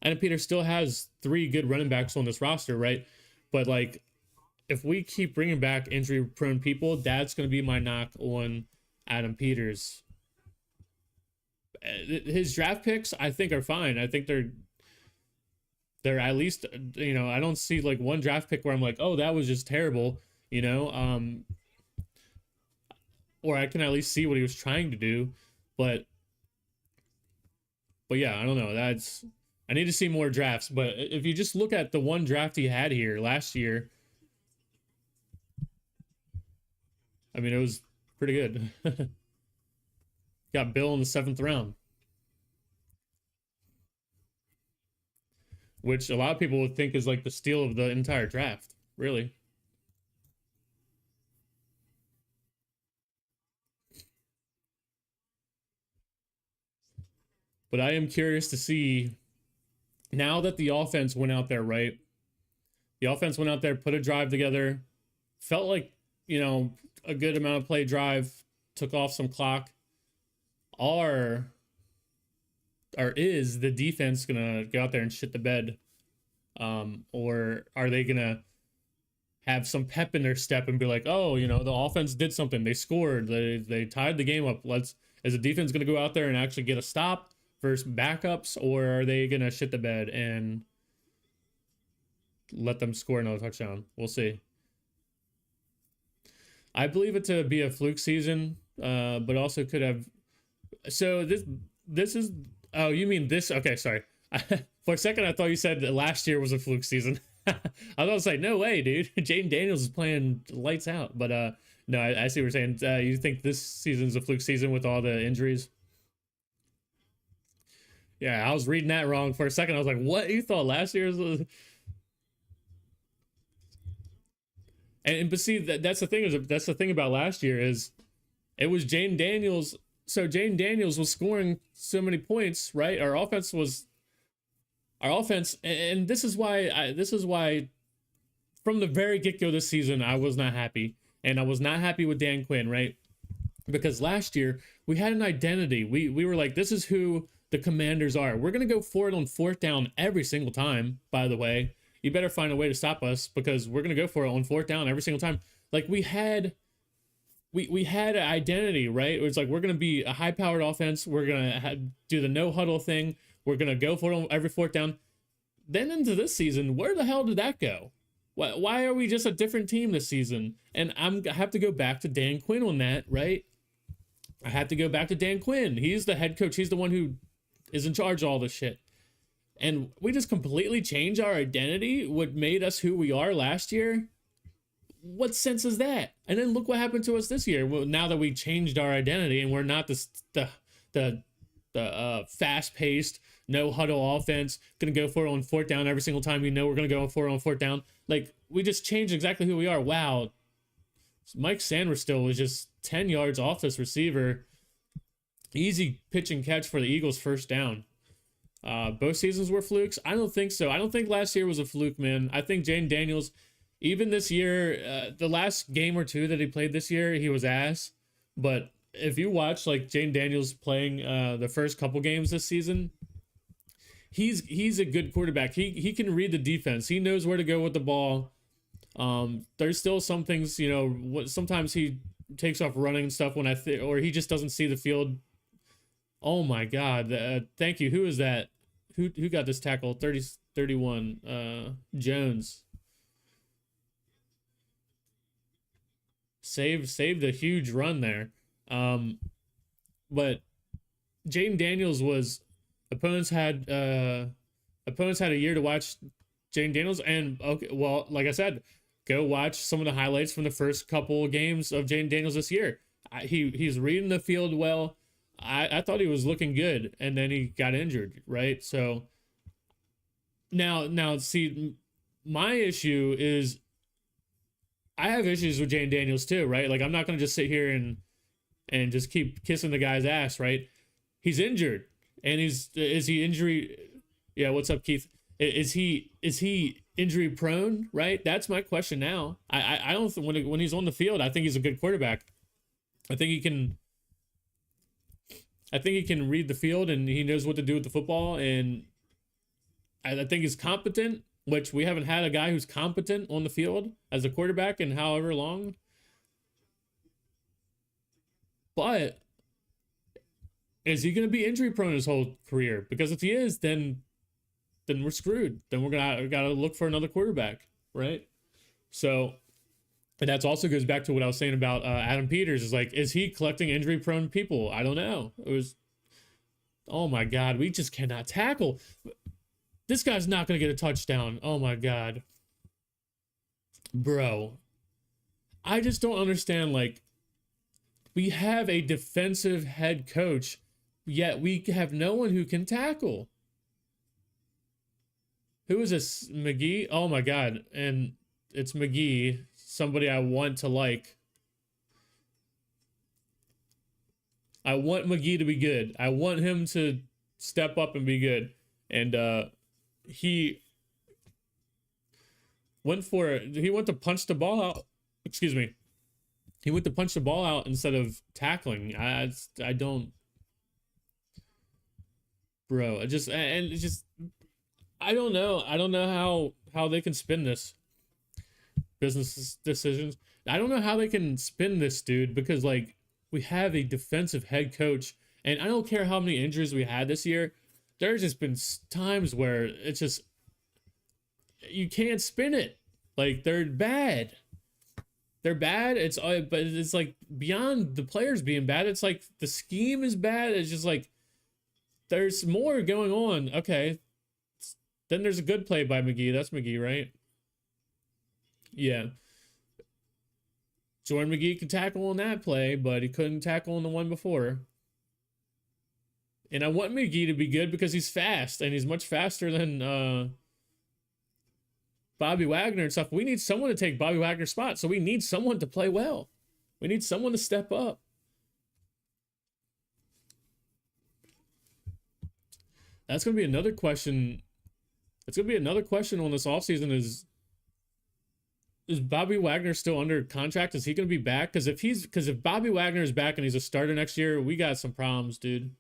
Adam Peters still has 3 good running backs on this roster, right? But like, if we keep bringing back injury prone people, that's going to be my knock on Adam Peters. His draft picks, I think, are fine. I think they're at least, I don't see like one draft pick where I'm like, oh, that was just terrible, or I can at least see what he was trying to do. But yeah, I don't know. I need to see more drafts. But if you just look at the one draft he had here last year, I mean, it was pretty good. Got Bill in the 7th round, which a lot of people would think is like the steal of the entire draft, really. But I am curious to see, now that the offense went out there, right? The offense went out there, put a drive together, felt like, a good amount of play drive, took off some clock. Is the defense gonna go out there and shit the bed? Or are they gonna have some pep in their step and be like, oh, the offense did something, they scored, they tied the game up. Is the defense gonna go out there and actually get a stop versus backups, or are they gonna shit the bed and let them score another touchdown? We'll see. I believe it to be a fluke season, but also could have. So this is. Oh, you mean this? Okay, sorry. For a second, I thought you said that last year was a fluke season. I was like, no way, dude. Jaden Daniels is playing lights out. But no, I see what you're saying. You think this season's a fluke season with all the injuries? Yeah, I was reading that wrong for a second. I was like, what? You thought last year's was... But see, that's the thing. That's the thing about last year is it was Jaden Daniels. So Jaden Daniels was scoring so many points, right? Our offense, and this is why from the very get-go this season, I was not happy. And I was not happy with Dan Quinn, right? Because last year, we had an identity. We were like, this is who the Commanders are. We're going to go for it on 4th down every single time, by the way. You better find a way to stop us, because we're going to go for it on 4th down every single time. Like, we had an identity, right? It's like, we're going to be a high-powered offense. We're going to do the no-huddle thing. We're going to go for it on every 4th down. Then into this season, where the hell did that go? Why are we just a different team this season? And I have to go back to Dan Quinn on that, right? I have to go back to Dan Quinn. He's the head coach. He's the one who is in charge of all this shit. and we just completely changed our identity, what made us who we are last year. What sense is that? And then look what happened to us this year. Well, now that we changed our identity and we're not the fast paced, no huddle offense, gonna go for it on fourth down every single time. We're gonna go for it on fourth down. Like, we just changed exactly who we are. Wow. Mike Sanders was just 10 yards off this receiver. Easy pitch and catch for the Eagles first down. Both seasons were flukes? I don't think so. I don't think last year was a fluke, man. I think Jayden Daniels, even this year, the last game or two that he played this year, he was ass. But if you watch like Jayden Daniels playing the first couple games this season, he's a good quarterback. He can read the defense. He knows where to go with the ball. There's still some things, sometimes he takes off running and stuff or he just doesn't see the field. Oh my God. Thank you. Who is that? Who got this tackle? 31. Jones. Saved a huge run there. But Jayden Daniels opponents had a year to watch Jayden Daniels, and okay, well, like I said, go watch some of the highlights from the first couple of games of Jayden Daniels this year. He's reading the field well. I thought he was looking good, and then he got injured, right? So now see, my issue is I have issues with Jayden Daniels too, right? Like, I'm not gonna just sit here and just keep kissing the guy's ass, right? He's injured, and is he injury? Yeah, what's up, Keith? Is he injury prone? Right, that's my question now. I don't think when he's on the field, I think he's a good quarterback. I think he can read the field, and he knows what to do with the football, and I think he's competent, which we haven't had a guy who's competent on the field as a quarterback in however long. But is he going to be injury prone his whole career? Because if he is, then we're screwed. Then we gotta look for another quarterback, right? So, and that also goes back to what I was saying about Adam Peters. Is like, is he collecting injury prone people? I don't know. Oh my God, we just cannot tackle. This guy's not gonna get a touchdown. Oh my God, bro. I just don't understand. Like, we have a defensive head coach, yet we have no one who can tackle. Who is this? McGee? Oh my God. And it's McGee, somebody I want to like. I want McGee to be good. I want him to step up and be good. And he went to punch the ball out. Excuse me. He went to punch the ball out instead of tackling. I don't. Bro, I don't know. I don't know how they can spin this business decisions. I don't know how they can spin this, dude, because like, we have a defensive head coach, and I don't care how many injuries we had this year. There's just been times where it's just, you can't spin it. Like, they're bad. They're bad. But it's like beyond the players being bad. It's like the scheme is bad. It's just like there's more going on. Okay. Then there's a good play by McGee. That's McGee, right? Yeah. Jordan McGee could tackle on that play, but he couldn't tackle on the one before. And I want McGee to be good because he's fast, and he's much faster than Bobby Wagner and stuff. We need someone to take Bobby Wagner's spot, so we need someone to play well. We need someone to step up. That's going to be another question. It's going to be another question on this offseason is Bobby Wagner still under contract? Is he going to be back? Because if Bobby Wagner is back and he's a starter next year, we got some problems, dude.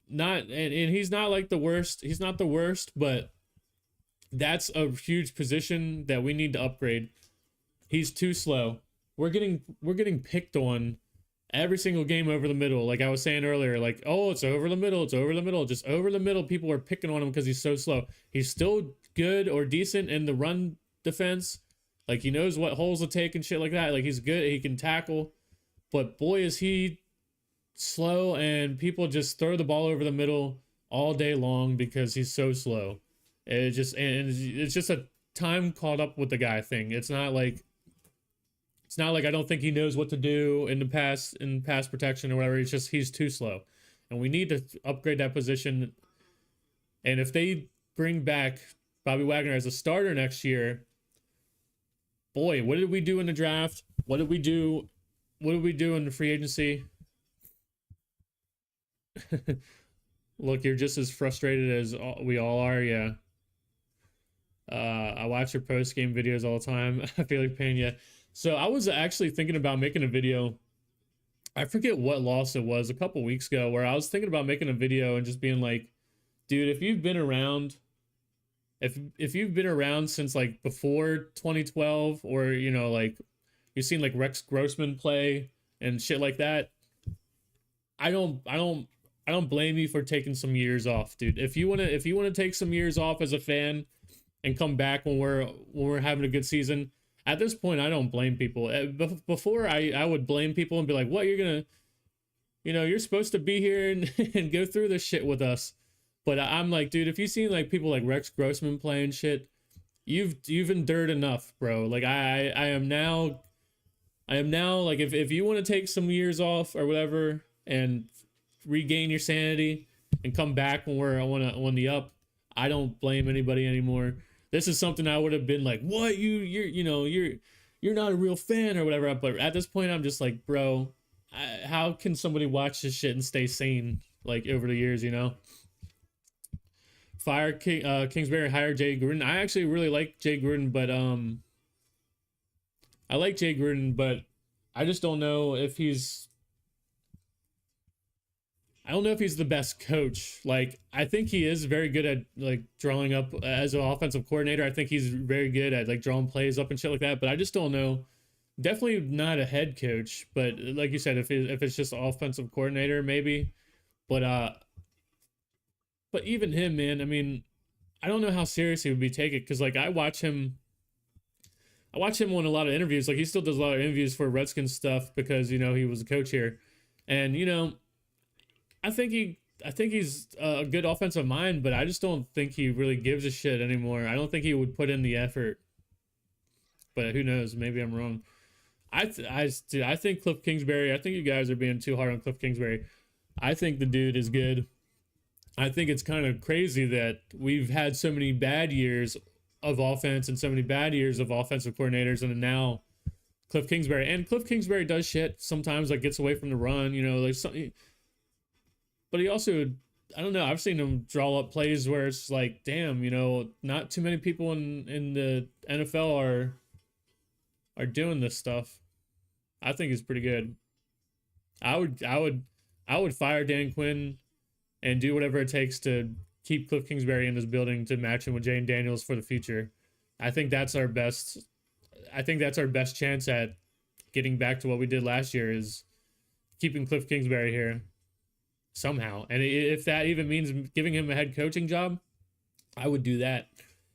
And he's not like the worst. He's not the worst, but that's a huge position that we need to upgrade. He's too slow. We're getting picked on every single game over the middle. Like I was saying earlier, like, oh, it's over the middle. It's over the middle. Just over the middle. People are picking on him because he's so slow. He's still good or decent in the run defense. Like, he knows what holes to take and shit like that. Like, he's good. He can tackle. But boy, is he slow, and people just throw the ball over the middle all day long because he's so slow. It's just a time caught up with the guy thing. It's not like I don't think he knows what to do in pass protection or whatever. It's just he's too slow, and we need to upgrade that position. And if they bring back Bobby Wagner as a starter next year, boy, what did we do in the draft? What did we do? What did we do in the free agency? Look, you're just as frustrated as we all are. Yeah. I watch your post game videos all the time. I feel like paying you. So I was actually thinking about making a video. I forget what loss it was a couple weeks ago, where I was thinking about making a video and just being like, dude, if you've been around, if you've been around since like before 2012, or like you've seen like Rex Grossman play and shit like that, I don't blame you for taking some years off, dude. If you wanna take some years off as a fan and come back when we're having a good season, at this point I don't blame people. Before I would blame people and be like, what, you're supposed to be here and, and go through this shit with us. But I'm like, dude, if you've seen like people like Rex Grossman playing shit, you've endured enough, bro. Like I am now like, if you want to take some years off or whatever and regain your sanity and come back when we're on the up, I don't blame anybody anymore. This is something I would have been like, what, you're not a real fan or whatever. But at this point, I'm just like, bro, how can somebody watch this shit and stay sane like over the years, Fire Kingsbury, hire Jay Gruden. I actually really like Jay Gruden, but I just don't know if he's the best coach. Like, I think he is very good at like drawing up as an offensive coordinator. I think he's very good at like drawing plays up and shit like that. But I just don't know. Definitely not a head coach. But like you said, if it's just offensive coordinator, maybe. But even him, man. I mean, I don't know how serious he would be taken, because like I watch him on a lot of interviews. Like, he still does a lot of interviews for Redskins stuff because he was a coach here, and I think he's a good offensive mind, but I just don't think he really gives a shit anymore. I don't think he would put in the effort. But who knows? Maybe I'm wrong. I think Cliff Kingsbury. I think you guys are being too hard on Cliff Kingsbury. I think the dude is good. I think it's kind of crazy that we've had so many bad years of offense and so many bad years of offensive coordinators, and now Cliff Kingsbury does shit sometimes, like gets away from the run, like something. But he also, I don't know, I've seen him draw up plays where it's like, damn, not too many people in the NFL are doing this stuff. I think he's pretty good. I would fire Dan Quinn and do whatever it takes to keep Cliff Kingsbury in this building to match him with Jane Daniels for the future. I think that's our best chance at getting back to what we did last year, is keeping Cliff Kingsbury here somehow. And if that even means giving him a head coaching job, I would do that.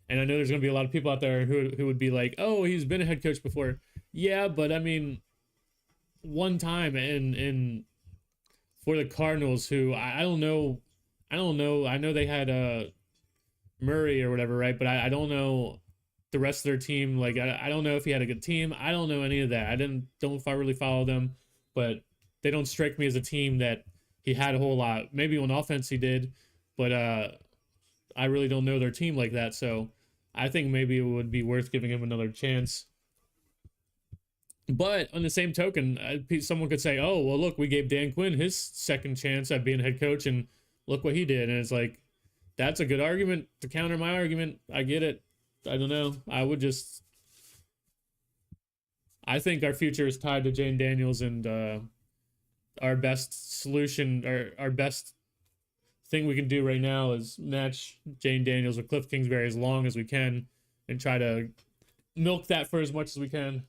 And I know there's going to be a lot of people out there who would be like, oh, he's been a head coach before. Yeah, but I mean, one time in for the Cardinals, who I don't know. I know they had Murray or whatever, right? But I don't know the rest of their team. Like, I don't know if he had a good team. I don't know any of that. Don't know if I really follow them, but they don't strike me as a team that he had a whole lot. Maybe on offense he did, but I really don't know their team like that. So I think maybe it would be worth giving him another chance. But on the same token, someone could say, oh, well, look, we gave Dan Quinn his second chance at being head coach, and look what he did. And it's like, that's a good argument to counter my argument. I get it. I don't know. I think our future is tied to Jane Daniels, and our best solution, or our best thing we can do right now is match Jane Daniels with Cliff Kingsbury as long as we can and try to milk that for as much as we can.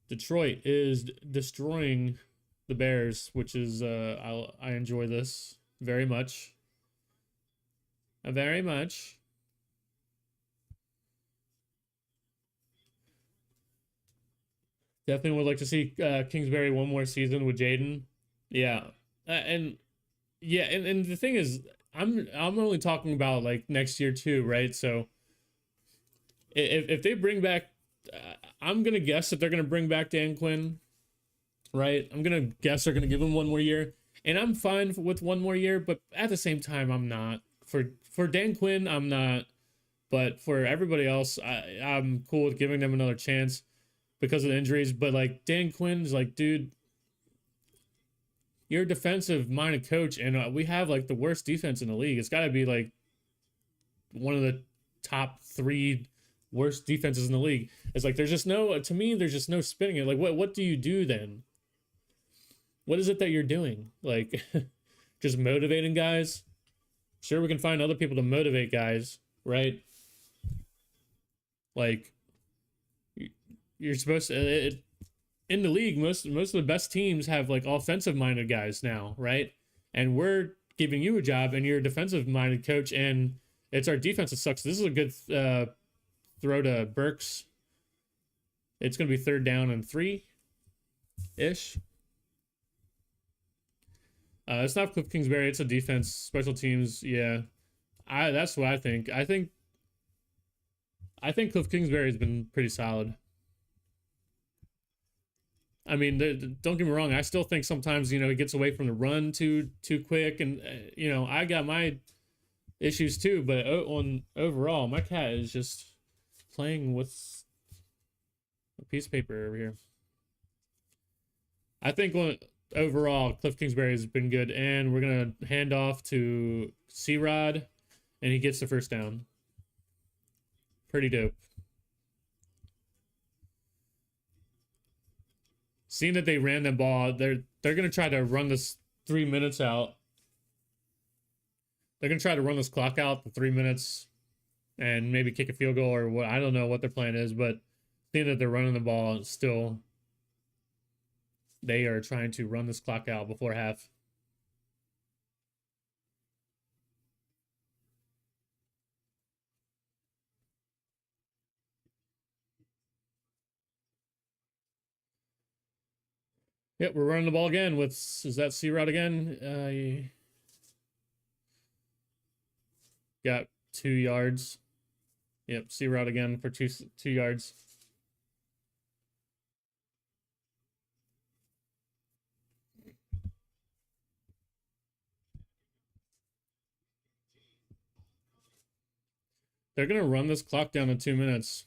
Detroit is destroying the Bears, which is I enjoy this very much. Very much. Definitely would like to see Kingsbury one more season with Jaden. Yeah, and yeah, and the thing is, I'm only talking about like next year too, right? So if they bring back, I'm gonna guess that they're gonna bring back Dan Quinn, right? I'm gonna guess they're gonna give him one more year, and I'm fine with one more year, but at the same time, I'm not. For Dan Quinn, I'm not, but for everybody else, I'm cool with giving them another chance because of the injuries. But like Dan Quinn's like, dude, you're a defensive minded coach, and we have like the worst defense in the league. It's got to be like one of the top three worst defenses in the league. It's like there's just no, to me, there's just no spinning it. Like what do you do then? What is it that you're doing? Like just motivating guys? Sure, we can find other people to motivate guys, right? Like you're supposed to in the league. Most of the best teams have like offensive minded guys now, right? And we're giving you a job, and you're a defensive minded coach, and it's our defense that sucks. This is a good throw to Burks. It's going to be 3rd down and 3 ish. It's not Cliff Kingsbury. It's a defense, special teams. Yeah, that's what I think. I think Cliff Kingsbury has been pretty solid. I mean, don't get me wrong. I still think sometimes he gets away from the run too quick, and I got my issues too. But on overall, my cat is just playing with a piece of paper over here. I think overall, Cliff Kingsbury has been good, and we're gonna hand off to C-Rod, and he gets the first down. Pretty dope. Seeing that they ran the ball, they're gonna try to run this 3 minutes out. They're gonna try to run this clock out for 3 minutes, and maybe kick a field goal or what. I don't know what their plan is, but seeing that they're running the ball still, they are trying to run this clock out before half. Yep, we're running the ball again with, is that C-Rod again? Got 2 yards. Yep, C-Rod again for 2 yards. They're gonna run this clock down to 2 minutes.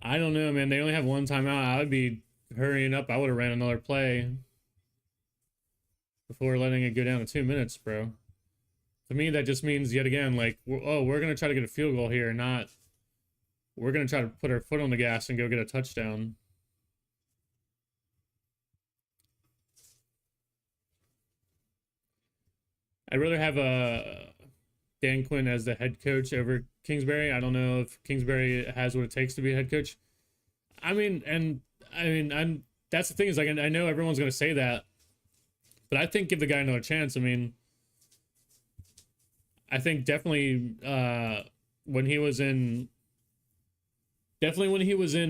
I don't know, man. They only have 1 timeout. I would be hurrying up. I would have ran another play before letting it go down to 2 minutes, bro. To me, that just means yet again, like, we're gonna try to get a field goal here, not we're gonna try to put our foot on the gas and go get a touchdown. I'd rather have Dan Quinn as the head coach over Kingsbury. I don't know if Kingsbury has what it takes to be a head coach. I mean, I'm that's the thing is, like, I know everyone's gonna say that, but I think give the guy another chance. I mean, I think definitely when he was in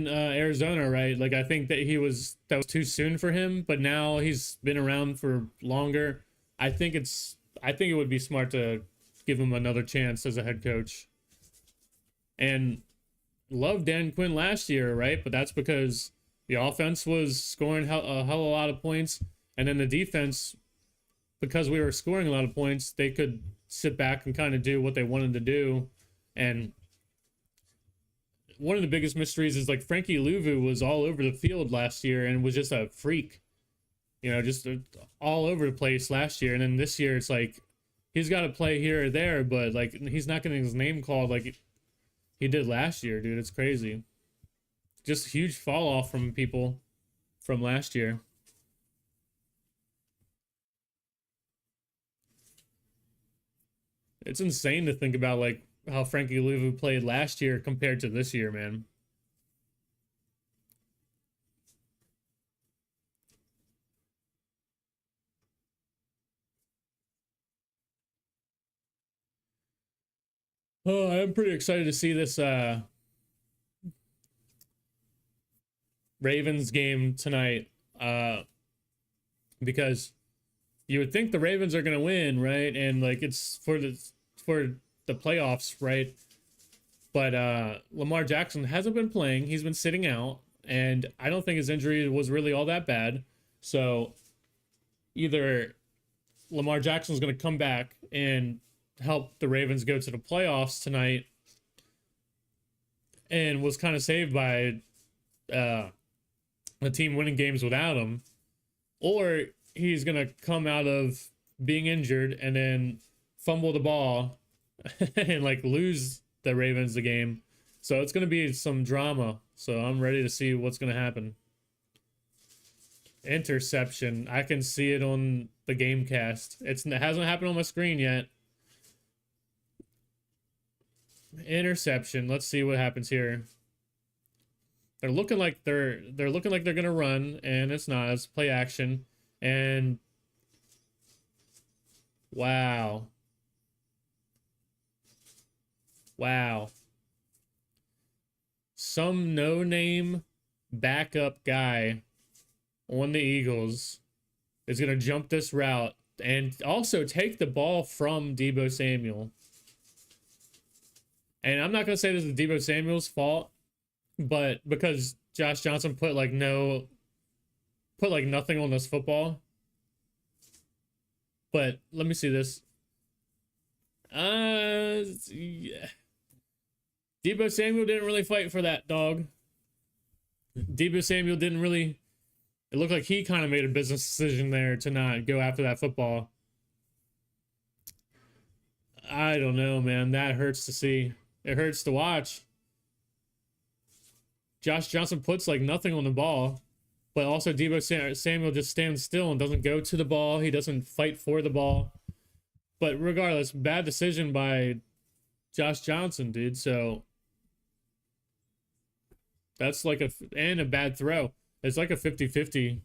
Arizona, right? Like, I think that was too soon for him, but now he's been around for longer. I think it would be smart to give him another chance as a head coach. And loved Dan Quinn last year, right? But that's because the offense was scoring a hell of a lot of points, and then the defense, because we were scoring a lot of points, they could sit back and kind of do what they wanted to do. And one of the biggest mysteries is, like, Frankie Louvu was all over the field last year and was just a freak, just all over the place last year. And then this year, it's like he's got to play here or there, but like he's not getting his name called like he did last year, dude. It's crazy. Just huge fall off from people from last year. It's insane to think about, like, how Frankie Louvu played last year compared to this year, man. Oh, I'm pretty excited to see this Ravens game tonight, because you would think the Ravens are gonna win, right? And like it's for the playoffs, right? But Lamar Jackson hasn't been playing. He's been sitting out, and I don't think his injury was really all that bad. So either Lamar Jackson's going to come back and help the Ravens go to the playoffs tonight, and was kind of saved by the team winning games without him, or he's going to come out of being injured and then fumble the ball and like lose the Ravens the game. So it's going to be some drama. So I'm ready to see what's going to happen. Interception. I can see it on the game cast. It hasn't happened on my screen yet. Interception. Let's see what happens here. They're looking like they're gonna run, and it's not. It's play action. And wow. Some no-name backup guy on the Eagles is going to jump this route and also take the ball from Deebo Samuel. And I'm not going to say this is Deebo Samuel's fault, but because Josh Johnson put nothing on this football. But let me see this. Yeah. Deebo Samuel didn't really fight for that, dog. Deebo Samuel didn't really. It looked like he kind of made a business decision there to not go after that football. I don't know, man. That hurts to see. It hurts to watch. Josh Johnson puts nothing on the ball, but also Deebo Samuel just stands still and doesn't go to the ball. He doesn't fight for the ball. But regardless, bad decision by Josh Johnson, dude. So that's and a bad throw. It's like a 50-50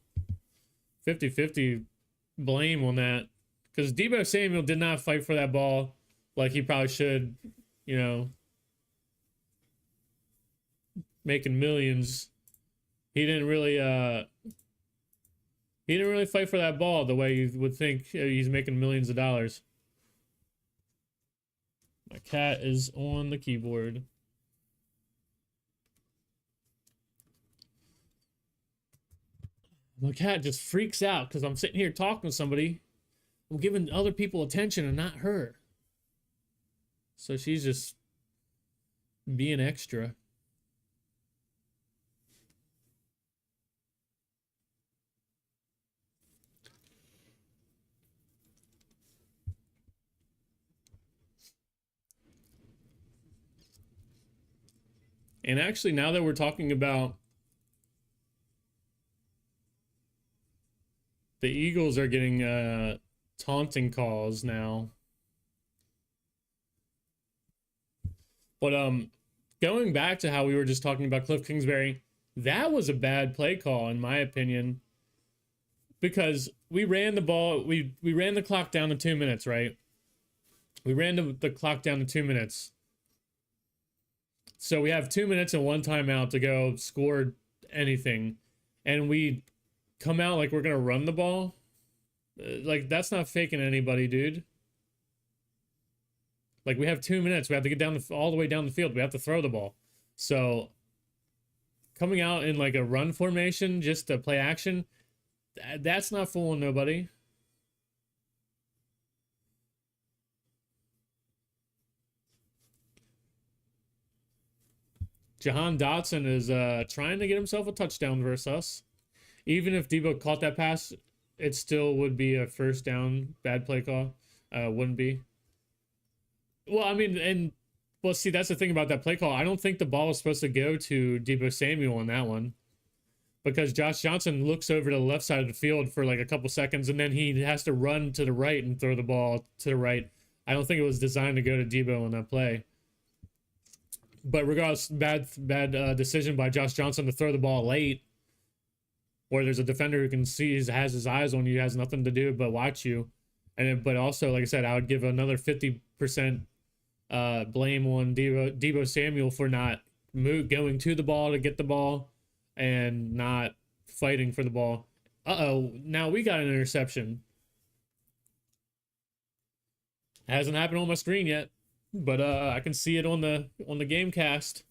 blame on that. Because Deebo Samuel did not fight for that ball like he probably should, making millions. He didn't really fight for that ball the way you would think he's making millions of dollars. My cat is on the keyboard. My cat just freaks out because I'm sitting here talking to somebody. I'm giving other people attention and not her. So she's just being extra. And actually, now that we're talking about the Eagles are getting taunting calls now. But going back to how we were just talking about Cliff Kingsbury, that was a bad play call in my opinion. Because we ran the ball, we ran the clock down to 2 minutes, right? We ran the clock down to 2 minutes. So we have 2 minutes and one timeout to go score anything. And we come out like we're going to run the ball. That's not faking anybody, dude. We have 2 minutes. We have to get all the way down the field. We have to throw the ball. So coming out in a run formation just to play action, that's not fooling nobody. Jahan Dotson is trying to get himself a touchdown versus us. Even if Deebo caught that pass, it still would be a first down. Bad play call. Wouldn't be. Well, I mean, see, that's the thing about that play call. I don't think the ball was supposed to go to Deebo Samuel on that one. Because Josh Johnson looks over to the left side of the field for a couple seconds, and then he has to run to the right and throw the ball to the right. I don't think it was designed to go to Deebo on that play. But regardless, bad decision by Josh Johnson to throw the ball late, where there's a defender who can see has his eyes on you, has nothing to do but watch you, but also, like I said, I would give another 50% blame on Deebo Samuel for not going to the ball to get the ball, and not fighting for the ball. Uh-oh, now we got an interception. Hasn't happened on my screen yet, but I can see it on the game cast.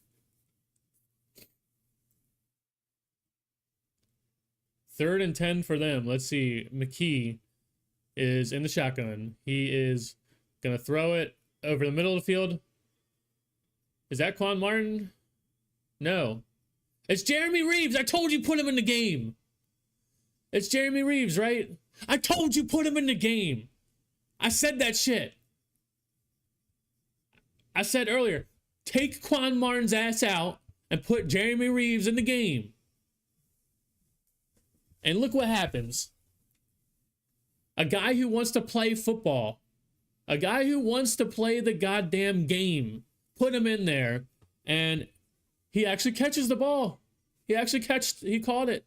Third and 10 for them. Let's see. McKee is in the shotgun. He is gonna throw it over the middle of the field. Is that Quan Martin? No. It's Jeremy Reaves. I told you put him in the game. It's Jeremy Reaves, right? I told you put him in the game. I said that shit. I said earlier, take Quan Martin's ass out and put Jeremy Reaves in the game. And look what happens. A guy who wants to play football, a guy who wants to play the goddamn game, put him in there, and he actually catches the ball. He caught it.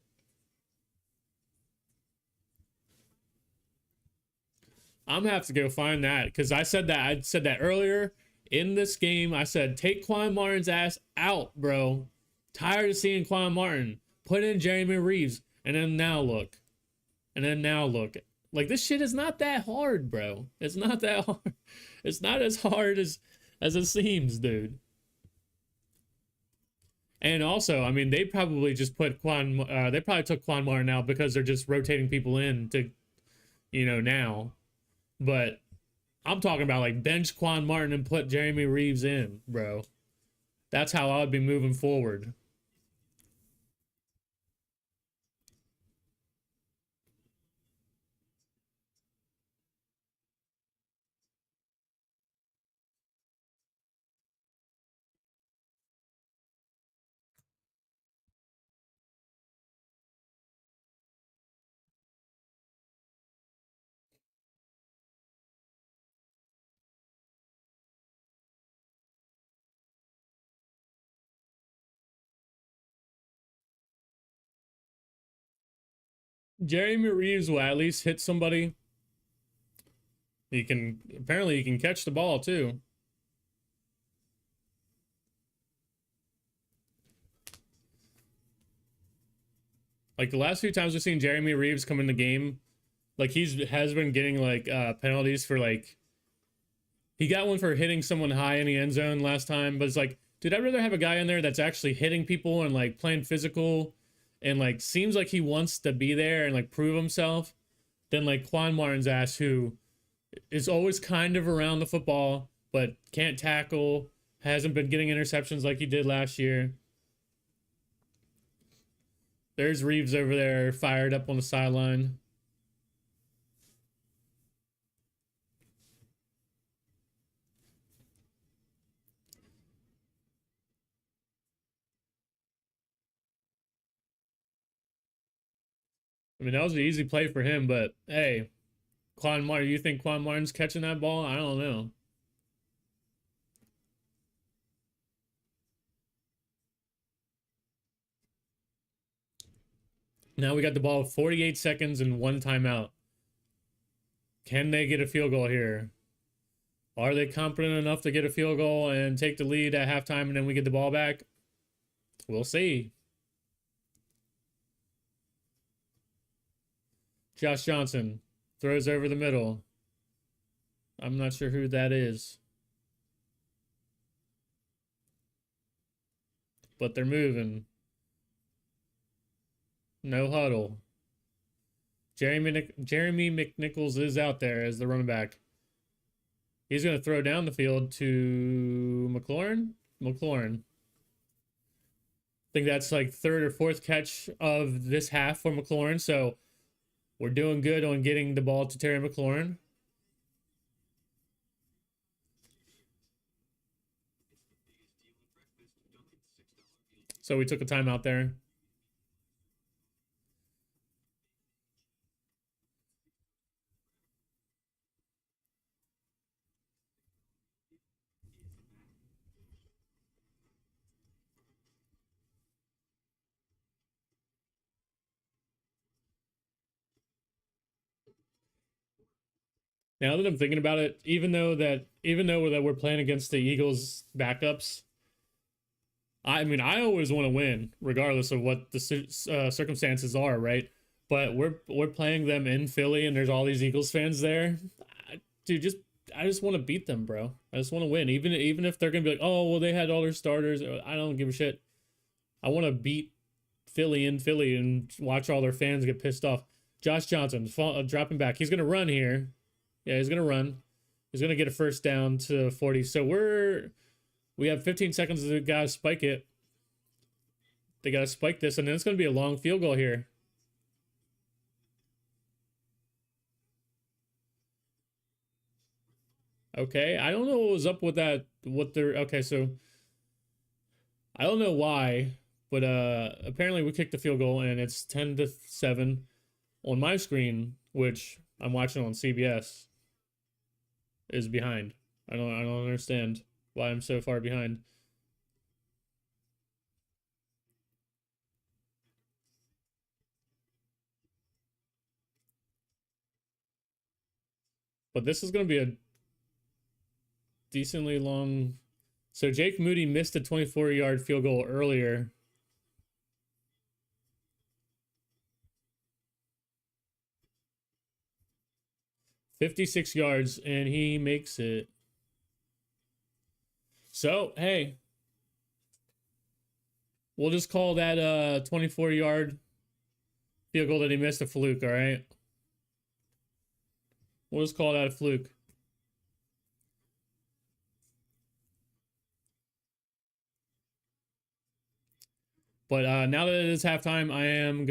I'm gonna have to go find that because I said that earlier in this game. I said, take Quan Martin's ass out, bro. Tired of seeing Quan Martin. Put in Jeremy Reaves. And then now look. Like, this shit is not that hard, bro. It's not that hard. It's not as hard as it seems, dude. And also, I mean, they probably just put they probably took Quan Martin out because they're just rotating people in to, now. But I'm talking about, like, bench Quan Martin and put Jeremy Reaves in, bro. That's how I would be moving forward. Jeremy Reaves will at least hit somebody. Apparently he can catch the ball too. Like, the last few times we've seen Jeremy Reaves come in the game, like, has been getting, like, penalties for, like, he got one for hitting someone high in the end zone last time, but it's like, dude, I'd rather have a guy in there that's actually hitting people and, like, playing physical and, like, seems like he wants to be there and, like, prove himself than, like, Quan Martin's ass, who is always kind of around the football but can't tackle, hasn't been getting interceptions like he did last year. There's Reaves over there, fired up on the sideline. I mean, that was an easy play for him, but hey, Quan Martin, you think Quan Martin's catching that ball? I don't know. Now we got the ball with 48 seconds and one timeout. Can they get a field goal here? Are they competent enough to get a field goal and take the lead at halftime and then we get the ball back? We'll see. Josh Johnson throws over the middle. I'm not sure who that is. But they're moving. No huddle. Jeremy McNichols is out there as the running back. He's going to throw down the field to McLaurin. I think that's like third or fourth catch of this half for McLaurin. So we're doing good on getting the ball to Terry McLaurin. So we took a timeout there. Now that I'm thinking about it, even though that we're playing against the Eagles backups, I mean, I always want to win, regardless of what the circumstances are, right? But we're playing them in Philly, and there's all these Eagles fans there. Dude, I just want to beat them, bro. I just want to win, even if they're gonna be like, oh well, they had all their starters. I don't give a shit. I want to beat Philly in Philly and watch all their fans get pissed off. Josh Johnson dropping back. He's gonna run here. Yeah, he's gonna run. He's gonna get a first down to 40. So we have 15 seconds to gotta spike it. They gotta spike this, and then it's gonna be a long field goal here. Okay, I don't know what was up with that. What they're okay, so I don't know why, but apparently we kicked the field goal and it's 10-7 on my screen, which I'm watching on CBS, is behind. I don't understand why I'm so far behind. But this is gonna be a decently long. So Jake Moody missed a 24-yard field goal earlier. "56 yards, and he makes it. So, hey, we'll just call that a 24-yard field goal that he missed a fluke, all right? We'll just call that a fluke. But now that it is halftime, I'm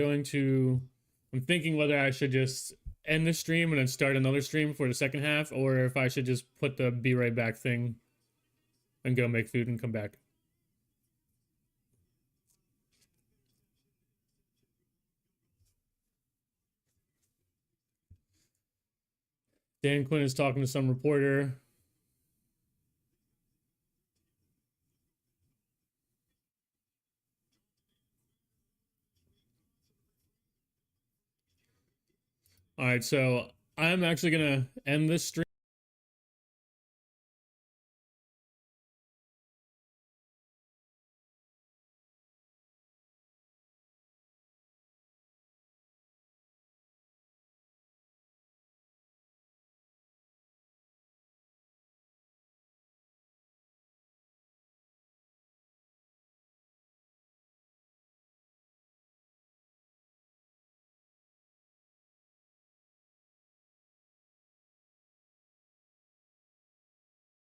thinking whether I should just end the stream and then start another stream for the second half, or if I should just put the be right back thing and go make food and come back. Dan Quinn is talking to some reporter. All right, so I'm actually gonna end this stream.